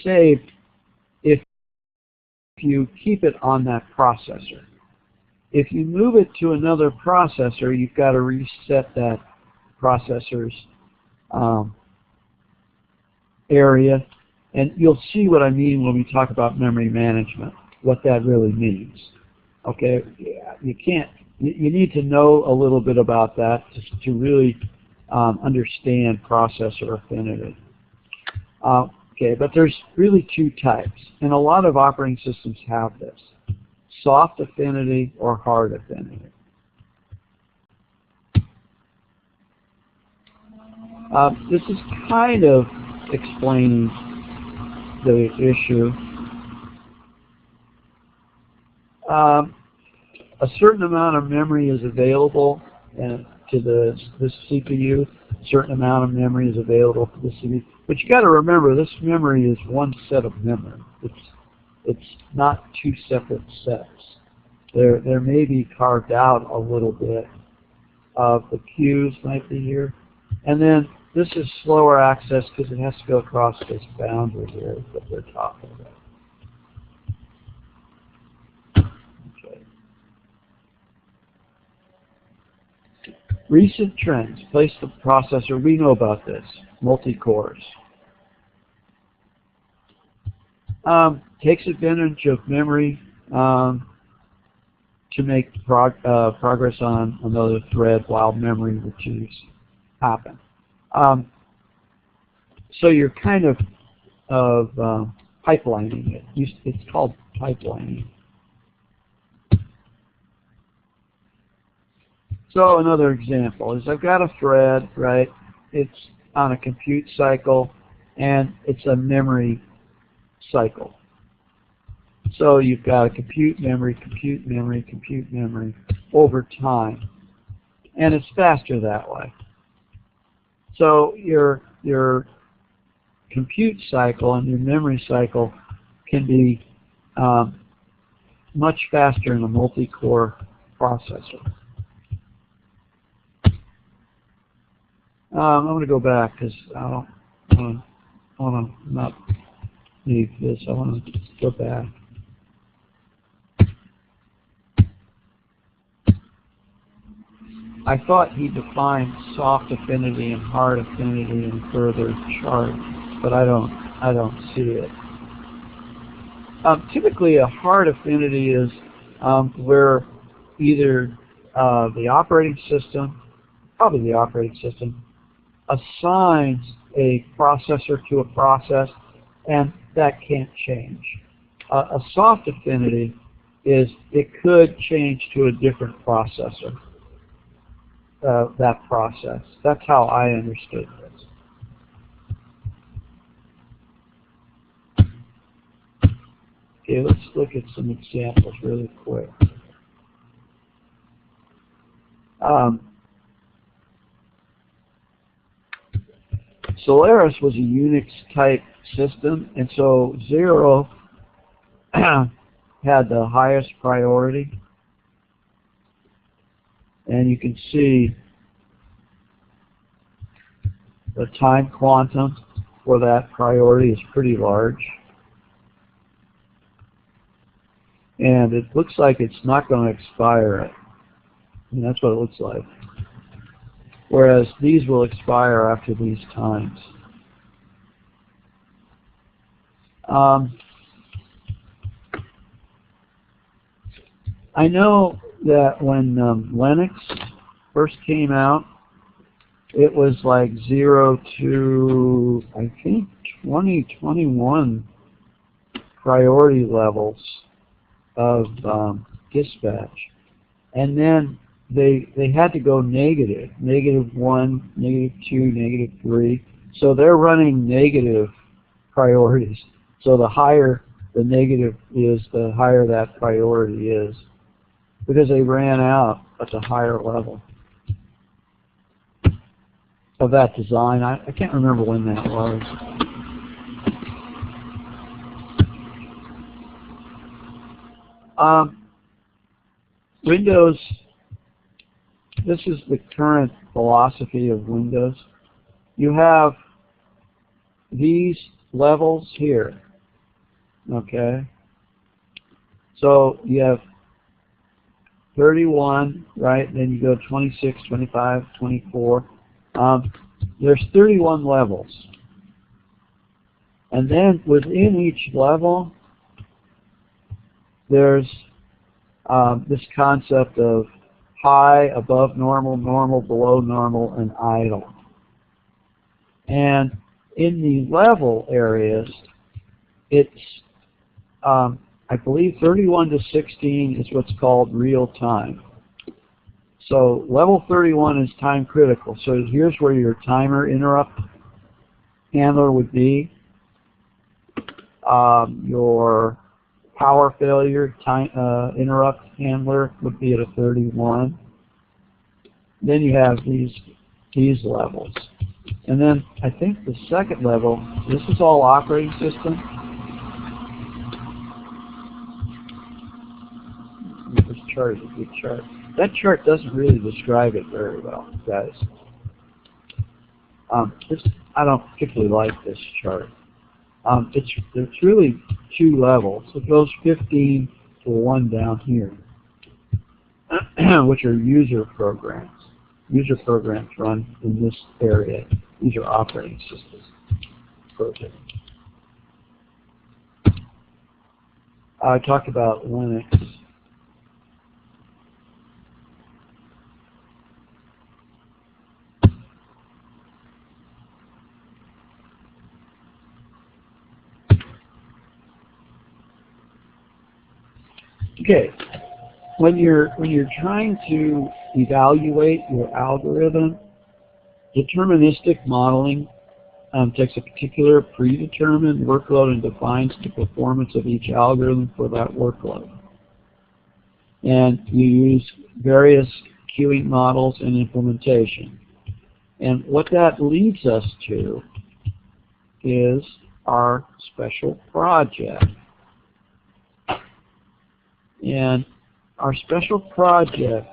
saved if you keep it on that processor. If you move it to another processor, you've got to reset that processor's area, and you'll see what I mean when we talk about memory management, what that really means. Okay, you need to know a little bit about that to really understand processor affinity. Okay, but there's really two types, and a lot of operating systems have this: soft affinity or hard affinity. This is kind of explaining the issue. A certain amount of memory is available to this CPU. A certain amount of memory is available to the CPU. But you got to remember, this memory is one set of memory. It's not two separate sets. There may be carved out a little bit of the queues might be here, and then this is slower access because it has to go across this boundary here that they're talking about. Recent trends. Place the processor. We know about this. Multi-cores. Takes advantage of memory to make progress on another thread while memory retrieves happen. So you're kind of pipelining it. It's called pipelining. So another example is I've got a thread, right? It's on a compute cycle, and it's a memory cycle. So you've got a compute memory, compute memory, compute memory over time. And it's faster that way. So your compute cycle and your memory cycle can be much faster in a multi-core processor. I'm going to go back because I don't want to not leave this. I want to go back. I thought he defined soft affinity and hard affinity in further chart, but I don't see it. Typically, a hard affinity is where either the operating system, probably the operating system, assigns a processor to a process, and that can't change. A soft affinity is it could change to a different processor, that process. That's how I understood this. Okay, let's look at some examples really quick. Solaris was a Unix type system, and so 0 had the highest priority, and you can see the time quantum for that priority is pretty large, and it looks like it's not going to expire. And that's what it looks like. Whereas these will expire after these times. I know that when Linux first came out, it was like 0 to, I think, 21 priority levels of dispatch. And then they had to go negative, -1, -2, -3. So they're running negative priorities. So the higher the negative is, the higher that priority is, because they ran out at the higher level of that design. I can't remember when that was. Windows, this is the current philosophy of Windows. You have these levels here, okay? So you have 31, right? Then you go 26, 25, 24. There's 31 levels. And then within each level, there's this concept of high, above normal, normal, below normal, and idle. And in the level areas, it's, I believe 31 to 16 is what's called real time. So level 31 is time critical. So here's where your timer interrupt handler would be. Your power failure time, interrupt handler would be at a 31. Then you have these levels. And then I think the second level, this is all operating system. This chart is a good chart. That chart doesn't really describe it very well, guys. I don't particularly like this chart. It's really two levels. It goes 15 to 1 down here, which are user programs. User programs run in this area. These are operating systems projects. I talked about Linux. Okay, when you're trying to evaluate your algorithm, deterministic modeling takes a particular predetermined workload and defines the performance of each algorithm for that workload. And you use various queuing models and implementation. And what that leads us to is our special project. And our special project,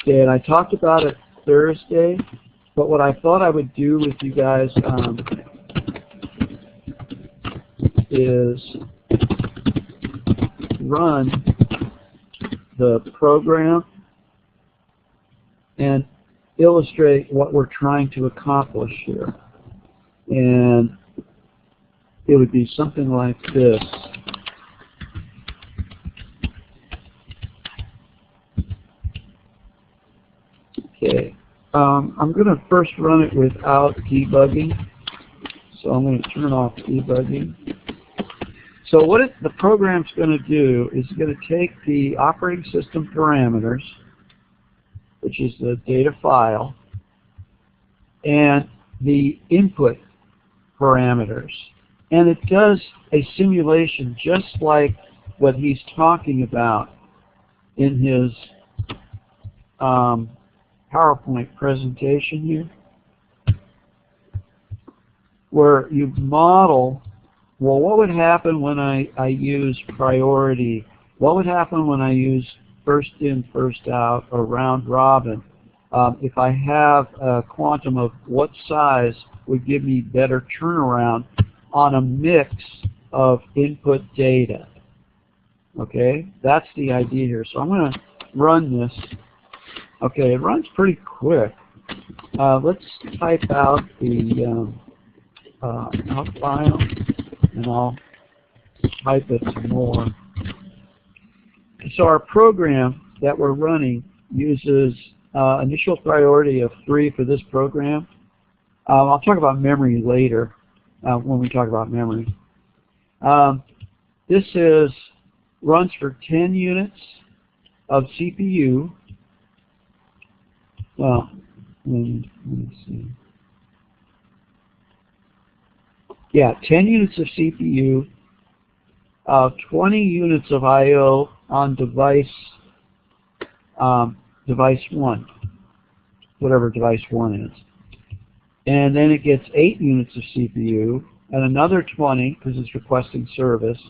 okay, and I talked about it Thursday, but what I thought I would do with you guys is run the program and illustrate what we're trying to accomplish here. And it would be something like this. Okay. I'm going to first run it without debugging. So I'm going to turn off debugging. So what the program's going to do is it's going to take the operating system parameters, which is the data file, and the input parameters. And it does a simulation just like what he's talking about in his PowerPoint presentation here, where you model, well, what would happen when I use priority? What would happen when I use first in, first out, or round robin? If I have a quantum of what size would give me better turnaround on a mix of input data. Okay, that's the idea here. So I'm going to run this. Okay, it runs pretty quick. Let's type out the out file, and I'll type it some more. So our program that we're running uses initial priority of 3 for this program. I'll talk about memory later when we talk about memory. This runs for 10 units of CPU. Well, let me see. Yeah, 10 units of CPU, 20 units of I/O on device 1, whatever device 1 is. And then it gets 8 units of CPU, and another 20, because it's requesting service,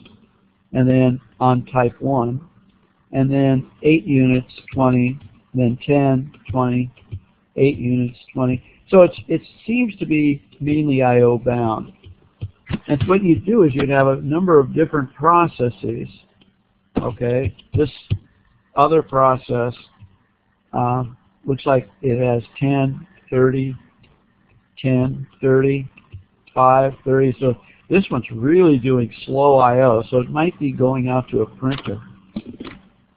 and then on type 1, and then 8 units, 20, then 10, 20, 8 units, 20. So it seems to be mainly I/O bound. And what you do is you'd have a number of different processes. Okay, this other process looks like it has 10, 30, 10, 30, 5, 30. So this one's really doing slow I/O. So it might be going out to a printer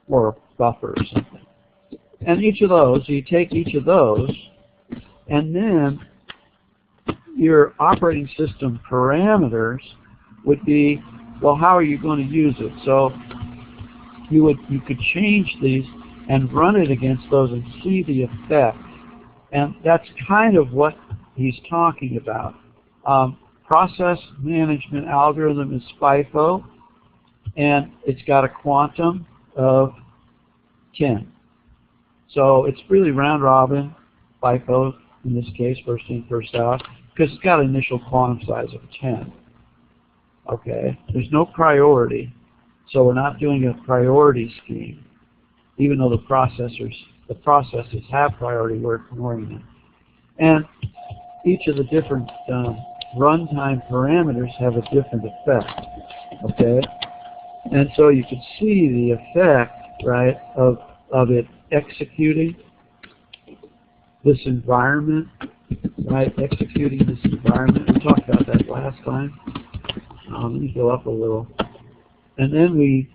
or a buffer or something. And each of those, you take each of those, and then your operating system parameters would be, well, how are you going to use it? So you could change these and run it against those and see the effect. And that's kind of what he's talking about. Process management algorithm is FIFO, and it's got a quantum of 10. So it's really round robin, FIFO in this case, first in, first out, because it's got an initial quantum size of 10. Okay, there's no priority, so we're not doing a priority scheme, even though the processes have priority, we're ignoring them. And each of the different runtime parameters have a different effect. Okay, and so you can see the effect, right, of it executing this environment, right? Executing this environment. We talked about that last time. Let me go up a little. And then we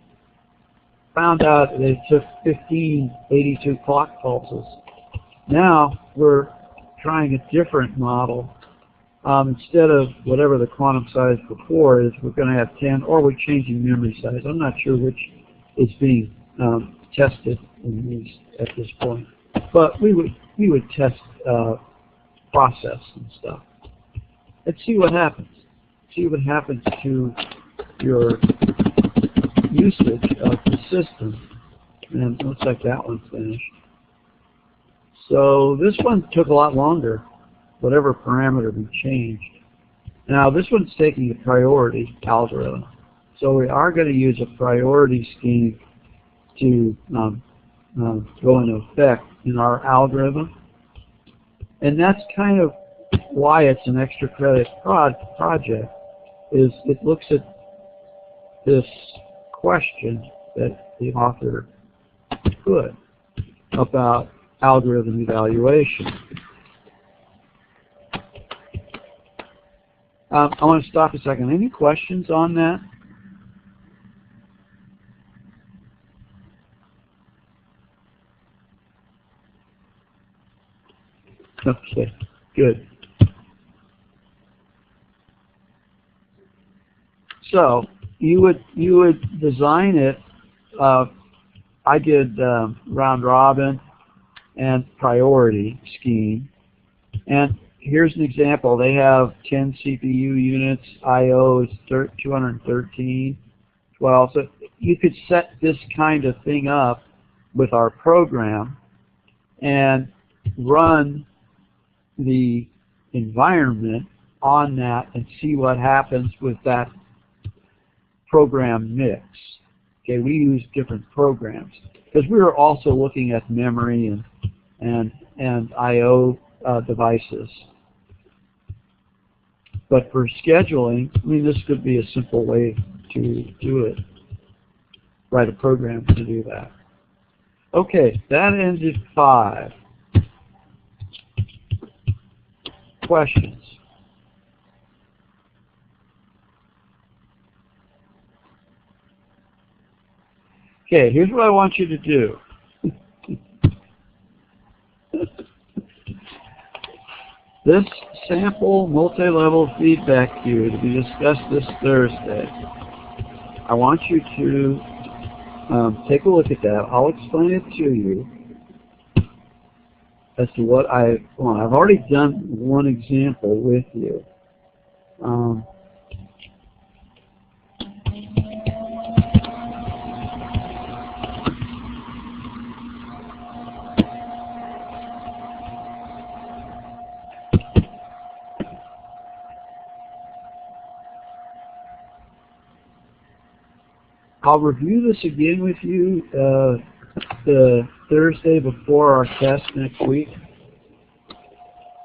found out that it took 1582 clock pulses. Now we're trying a different model. Instead of whatever the quantum size before is, we're going to have 10, or we're changing memory size. I'm not sure which is being tested in these at this point. But we would test process and stuff. Let's see what happens. See what happens to your usage of the system. And it looks like that one's finished. So this one took a lot longer, whatever parameter we changed. Now this one's taking a priority algorithm. So we are going to use a priority scheme to go into effect in our algorithm. And that's kind of why it's an extra credit project, is it looks at this question that the author put about algorithm evaluation. I want to stop a second. Any questions on that? Okay, good. So you would design it. I did round robin and priority scheme, and here's an example. They have 10 CPU units. I/O is 213, 12. So you could set this kind of thing up with our program and run the environment on that and see what happens with that program mix. Okay, we use different programs because we were also looking at memory and I/O devices. But for scheduling, I mean, this could be a simple way to do it. Write a program to do that. Okay, that ended 5. Questions? Okay, here's what I want you to do. This sample multi-level feedback cue to be discussed this Thursday. I want you to take a look at that. I'll explain it to you as to what I want. I've already done one example with you. I'll review this again with you the Thursday before our test next week,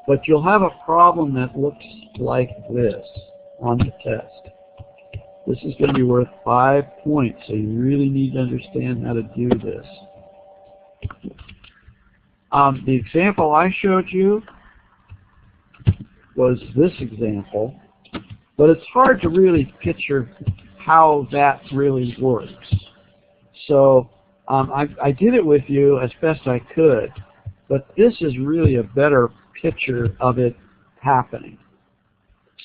but you'll have a problem that looks like this on the test. This is going to be worth 5 points, so you really need to understand how to do this. The example I showed you was this example, but it's hard to really picture how that really works. So I did it with you as best I could, but this is really a better picture of it happening.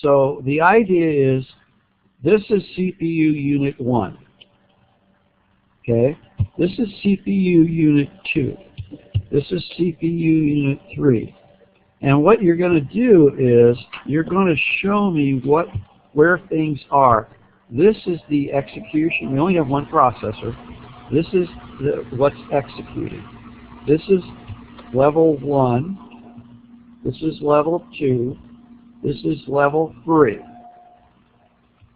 So the idea is this is CPU unit 1. Okay? This is CPU unit 2. This is CPU unit 3. And what you're going to do is you're going to show me where things are. This is the execution. We only have one processor. This is what's executing. This is level 1. This is level 2. This is level 3.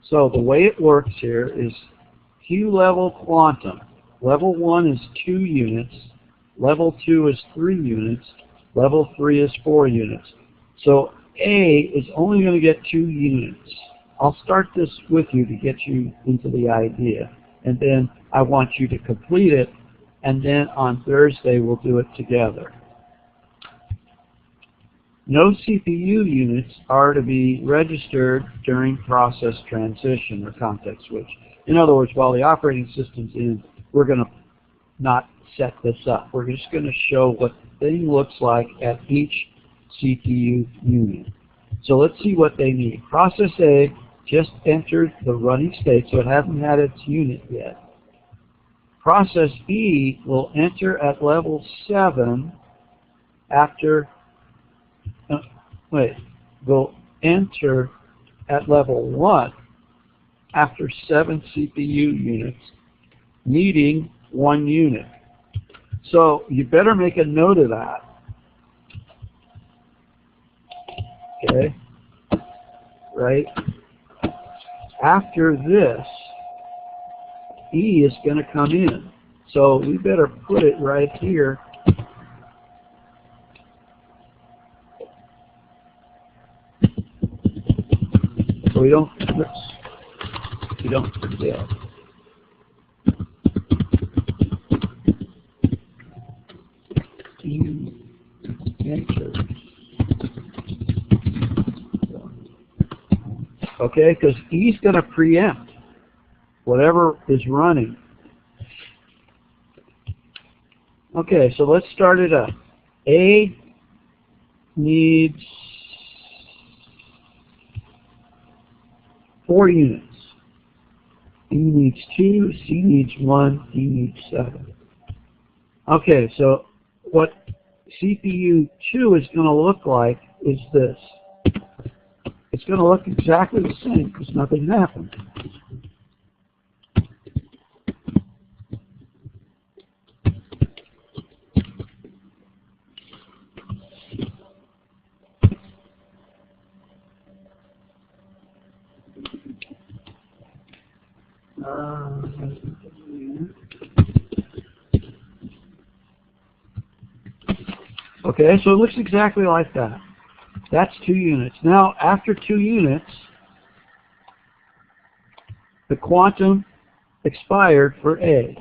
So the way it works here is Q level quantum. Level 1 is 2 units. Level 2 is 3 units. Level 3 is 4 units. So A is only going to get 2 units. I'll start this with you to get you into the idea, and then I want you to complete it, and then on Thursday we'll do it together. No CPU units are to be registered during process transition or context switch. In other words, while the operating system's in, we're going to not set this up. We're just going to show what the thing looks like at each CPU unit. So let's see what they need. Process A just entered the running state, so it hasn't had its unit yet. Process B will enter at level 7 after, will enter at level 1 after 7 CPU units, needing 1 unit. So you better make a note of that. Okay? Right? After this, E is going to come in. So we better put it right here. So we don't forget. E enters. Okay, because E's going to preempt whatever is running. Okay, so let's start it up. A needs 4 units. D needs 2, C needs 1, D needs 7. Okay, so what CPU 2 is going to look like is this. It's going to look exactly the same because nothing happened. Okay, so it looks exactly like that. That's 2 units. Now, after 2 units, the quantum expired for A.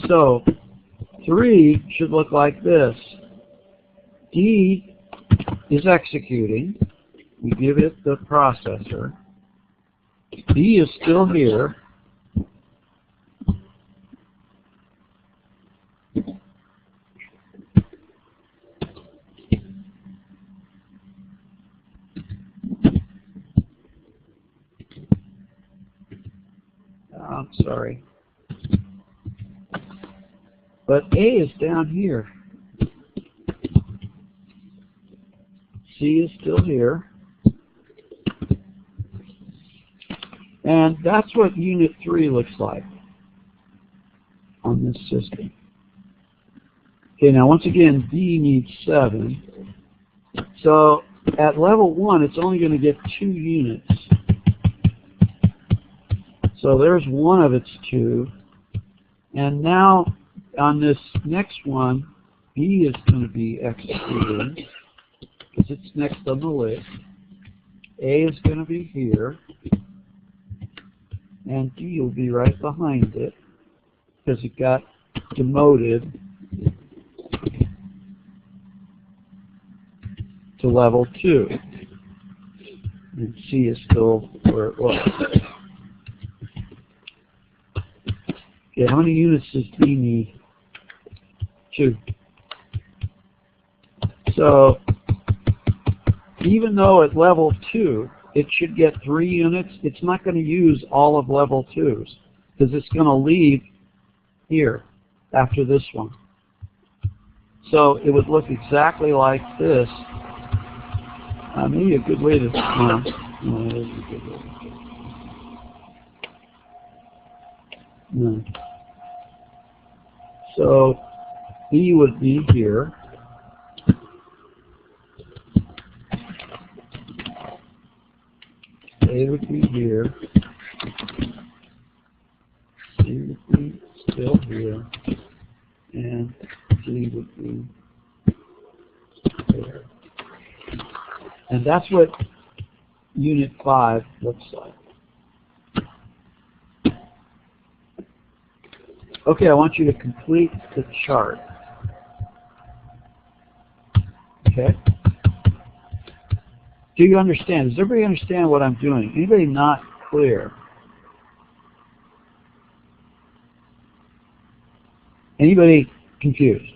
So 3 should look like this. D is executing. We give it the processor. B is still here. I'm sorry. But A is down here. C is still here. And that's what Unit 3 looks like on this system. Okay, now once again, D needs 7. So at level 1, it's only going to get 2 units. So there's one of its 2. And now on this next one, B is going to be executing because it's next on the list. A is going to be here. And D will be right behind it because it got demoted to level 2. And C is still where it was. Okay, how many units does D need? 2. So even though at level 2 it should get 3 units, it's not going to use all of level 2's because it's going to leave here after this one. So it would look exactly like this. Maybe a good way to no. So B would be here. A would be here. C would be still here. And D would be there. And that's what Unit 5 looks like. Okay, I want you to complete the chart. Okay? Do you understand? Does everybody understand what I'm doing? Anybody not clear? Anybody confused?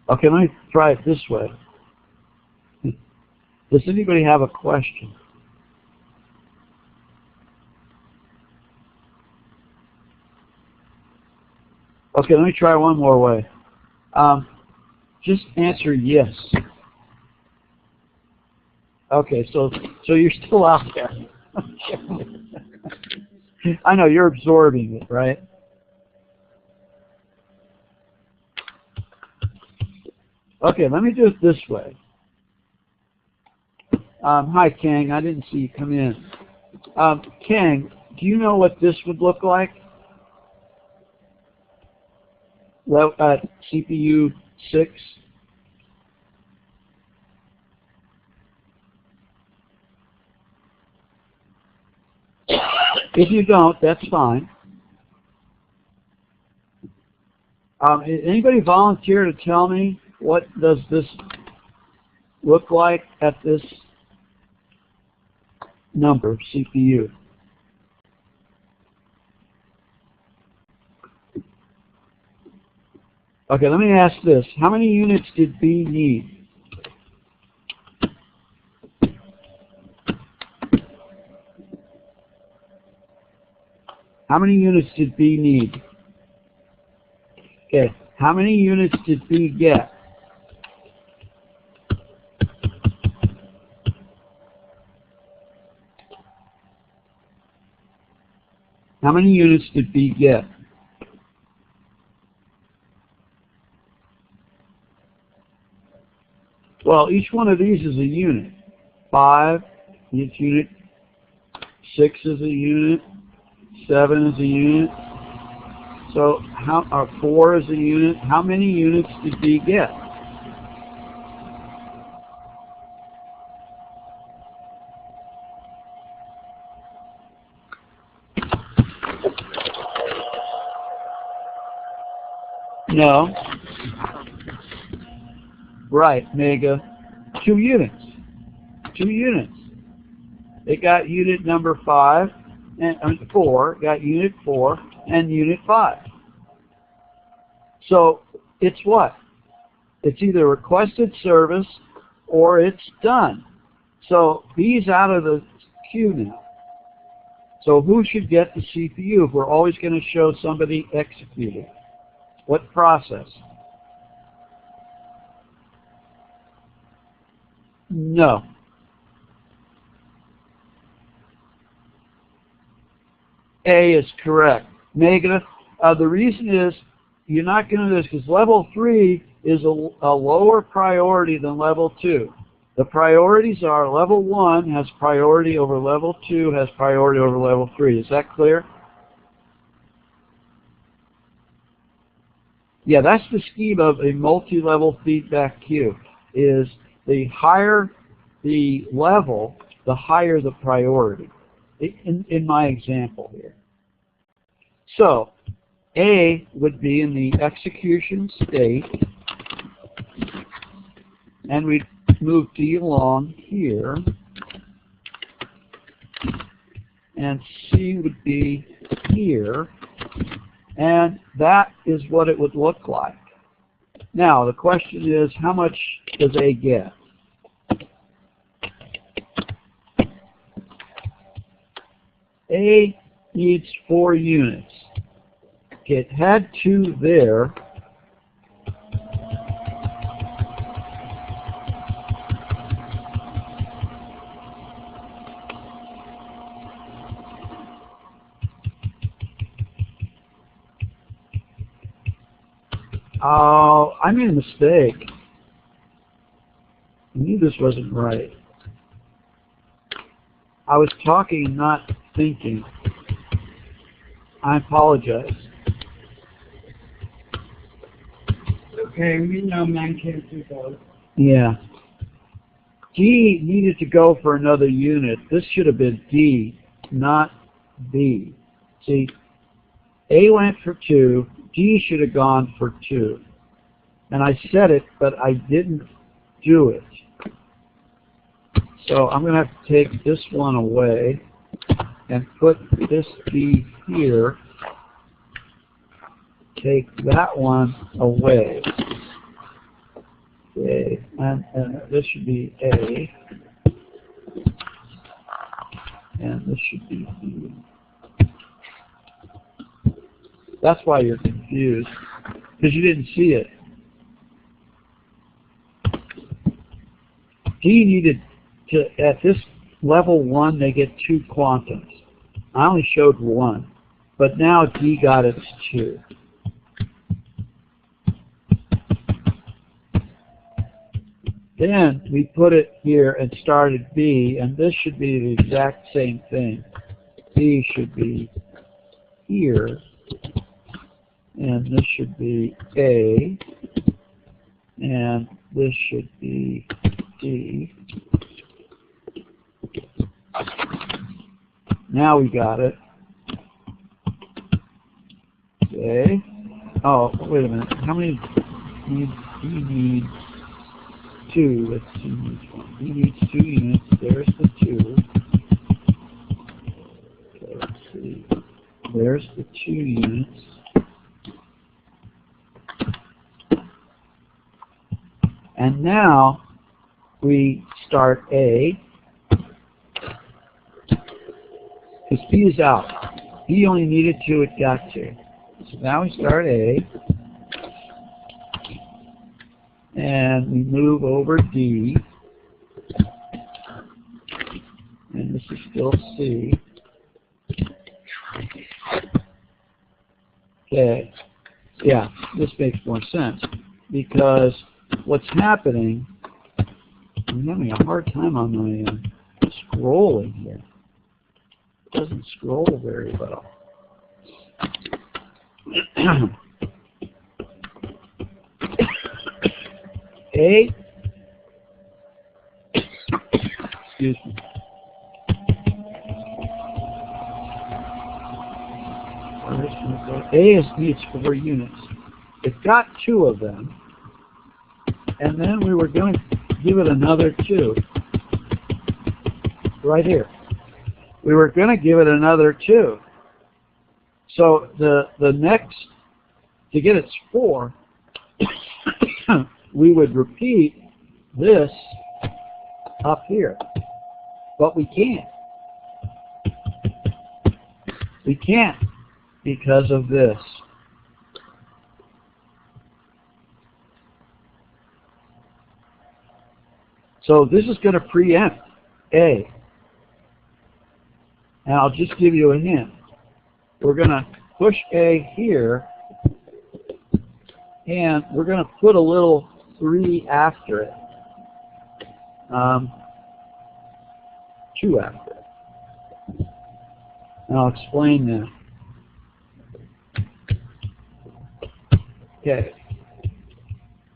Okay, let me try it this way. Does anybody have a question? Okay, let me try one more way. Just answer yes. Okay, so you're still out there. I know you're absorbing it, right? Okay, let me do it this way. Hi, Kang. I didn't see you come in. Kang, do you know what this would look like? CPU 6? If you don't, that's fine. Anybody volunteer to tell me what does this look like at this number, CPU. Okay, let me ask this. How many units did B need? How many units did B need? Okay, how many units did B get? How many units did B get? Well, each one of these is a unit. 5 is a unit, 6 is a unit, 7 is a unit. So 4 is a unit. How many units did B get? No. Right, Mega. 2 units. 2 units. It got unit number 5 and 4. Got unit 4 and unit 5. So it's what? It's either requested service or it's done. So B's out of the queue now. So who should get the CPU if we're always going to show somebody executed? What process? No. A is correct. Negative. The reason is you're not going to do this because level 3 is a lower priority than level 2. The priorities are level 1 has priority over level 2 has priority over level 3. Is that clear? Yeah, that's the scheme of a multi-level feedback queue. Is the higher the level, the higher the priority. In my example here. So A would be in the execution state, and we'd move D along here, and C would be here, and that is what it would look like. Now the question is, how much does A get? A needs 4 units. It had 2 there. Oh, I made a mistake. I knew this wasn't right. I was talking, not thinking. I apologize. Okay, we know man can't do both. Yeah. D needed to go for another unit. This should have been D, not B. See, A went for 2. D should have gone for 2. And I said it, but I didn't do it. So I'm going to have to take this one away and put this B here. Take that one away. Okay, and this should be A. And this should be B. That's why you're confused, because you didn't see it. D needed to, at this level 1, they get 2 quantums. I only showed 1, but now D got its 2. Then we put it here and started B, and this should be the exact same thing. B should be here, and this should be A, and this should be D. Now we got it. Okay. Oh, wait a minute. How many needs D need? 2. Let's see. D needs 2 units. There's the 2. there's the 2 units. And now we start A, because P is out. P only needed 2, it got 2. So now we start A, and we move over D, and this is still C. Okay, yeah, this makes more sense, because what's happening, I'm having a hard time on my scrolling here. It doesn't scroll very well. A, excuse me. A needs 4 units. It got 2 of them, and then we were going to give it another 2. Right here. We were going to give it another 2. So the next, to get its 4, we would repeat this up here. But we can't. We can't because of this. So this is going to preempt A. And I'll just give you a hint. We're going to push A here, and we're going to put a little 3 after it. 2 after it. And I'll explain that. Okay.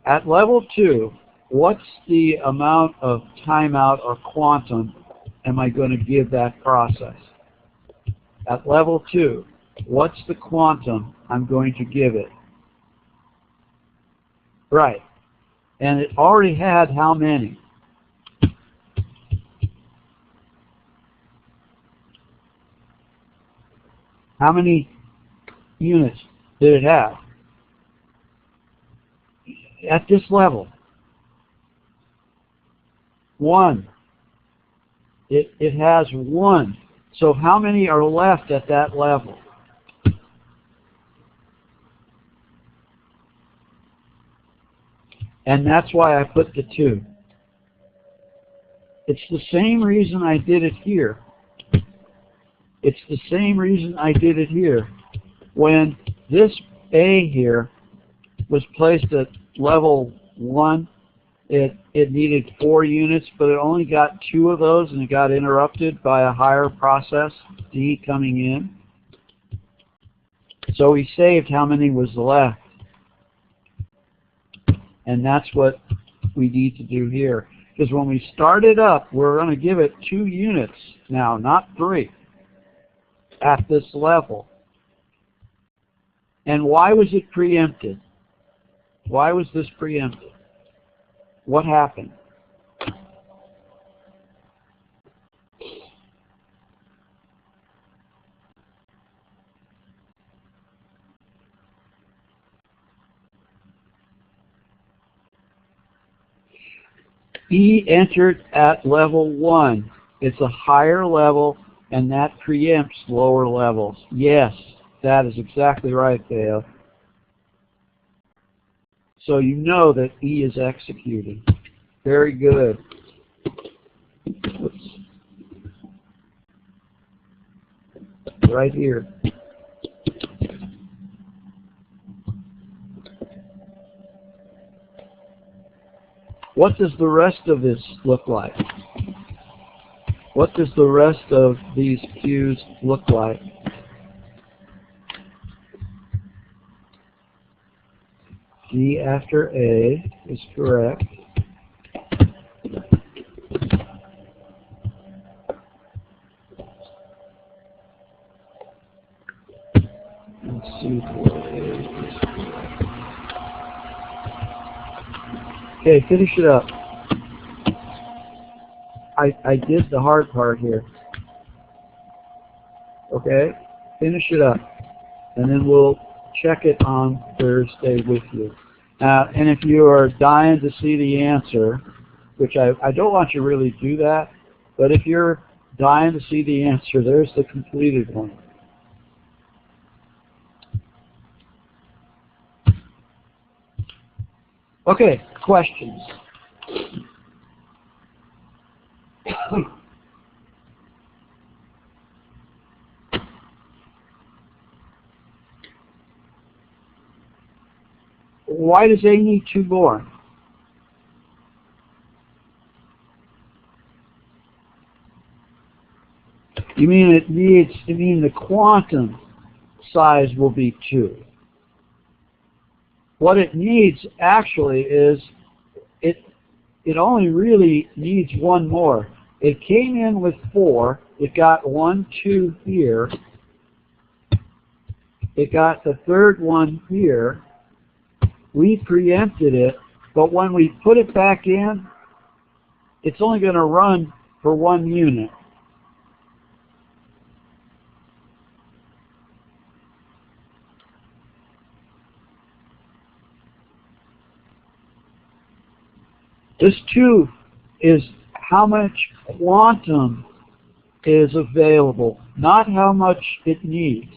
At level 2, what's the amount of timeout or quantum am I going to give that process? At level 2, what's the quantum I'm going to give it? Right. And it already had how many? How many units did it have? At this level? 1. It has 1. So how many are left at that level? And that's why I put the 2. It's the same reason I did it here. It's the same reason I did it here. When this A here was placed at level 1, it needed 4 units, but it only got 2 of those, and it got interrupted by a higher process, D, coming in. So we saved how many was left. And that's what we need to do here. Because when we start it up, we're going to give it 2 units now, not 3, at this level. And why was it preempted? Why was this preempted? What happened? E entered at level 1. It's a higher level, and that preempts lower levels. Yes, that is exactly right, Dale. So you know that E is executing. Very good. Oops. Right here. What does the rest of this look like? What does the rest of these queues look like? D after A is correct. And C for A is correct. Okay, finish it up. I did the hard part here. Okay, finish it up. and then we'll check it on Thursday with you. And if you are dying to see the answer, which I don't want you to really do that, but if you're dying to see the answer, there's the completed one. Okay, questions? Why does A need 2 more? You mean the quantum size will be 2. What it needs actually is, it only really needs 1 more. It came in with 4, it got 1, 2 here, it got the 3rd one here, we preempted it, but when we put it back in, it's only going to run for 1 unit. This 2 is how much quantum is available, not how much it needs.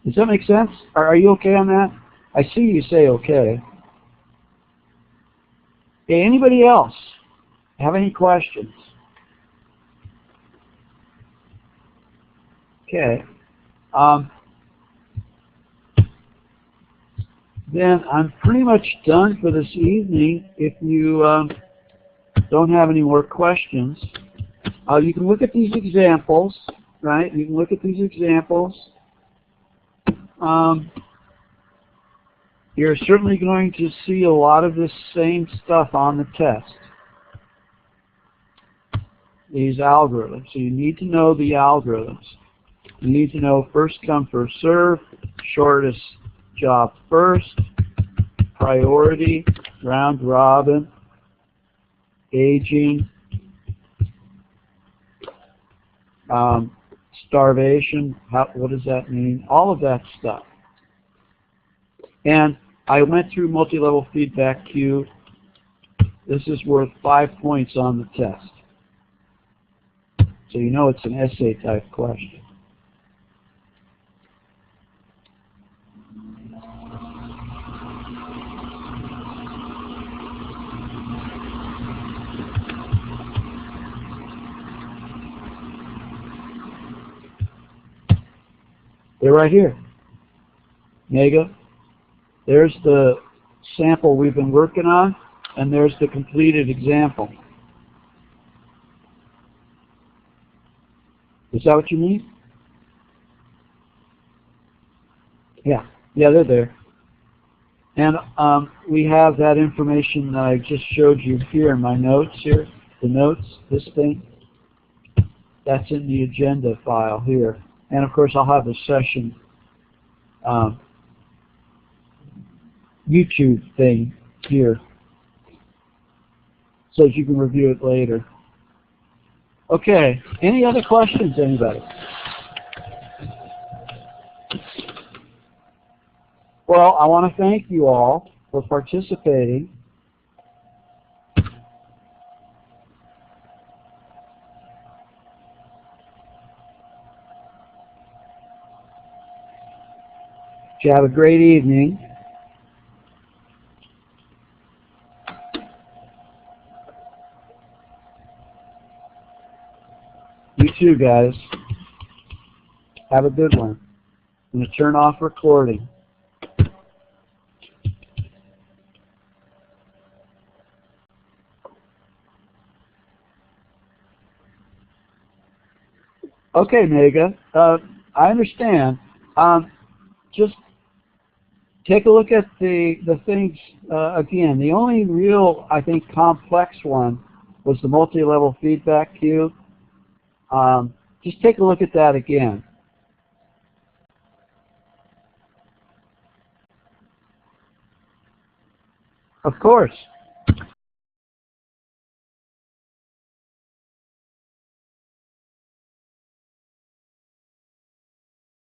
Does that make sense? Are you okay on that? I see you say okay. Okay, anybody else have any questions? Okay. Then I'm pretty much done for this evening. If you don't have any more questions, you can look at these examples, right? You can look at these examples. You're certainly going to see a lot of this same stuff on the test, these algorithms. So you need to know the algorithms. You need to know first come, first serve, shortest job first, priority, round robin, aging, starvation, what does that mean? All of that stuff. And I went through multi-level feedback queue. This is worth 5 points on the test. So you know it's an essay type question. They're right here. Mega. There's the sample we've been working on, and there's the completed example. Is that what you mean? Yeah. Yeah, they're there. And we have that information that I just showed you here in my notes here. The notes, this thing. That's in the agenda file here. And of course, I'll have the session YouTube thing here so that you can review it later. Okay, any other questions, anybody? Well, I want to thank you all for participating. You have a great evening. You too, guys. Have a good one. I'm going to turn off recording. Okay, Mega. I understand. Just take a look at the things again. The only real, I think, complex one was the multi-level feedback queue. Just take a look at that again. Of course.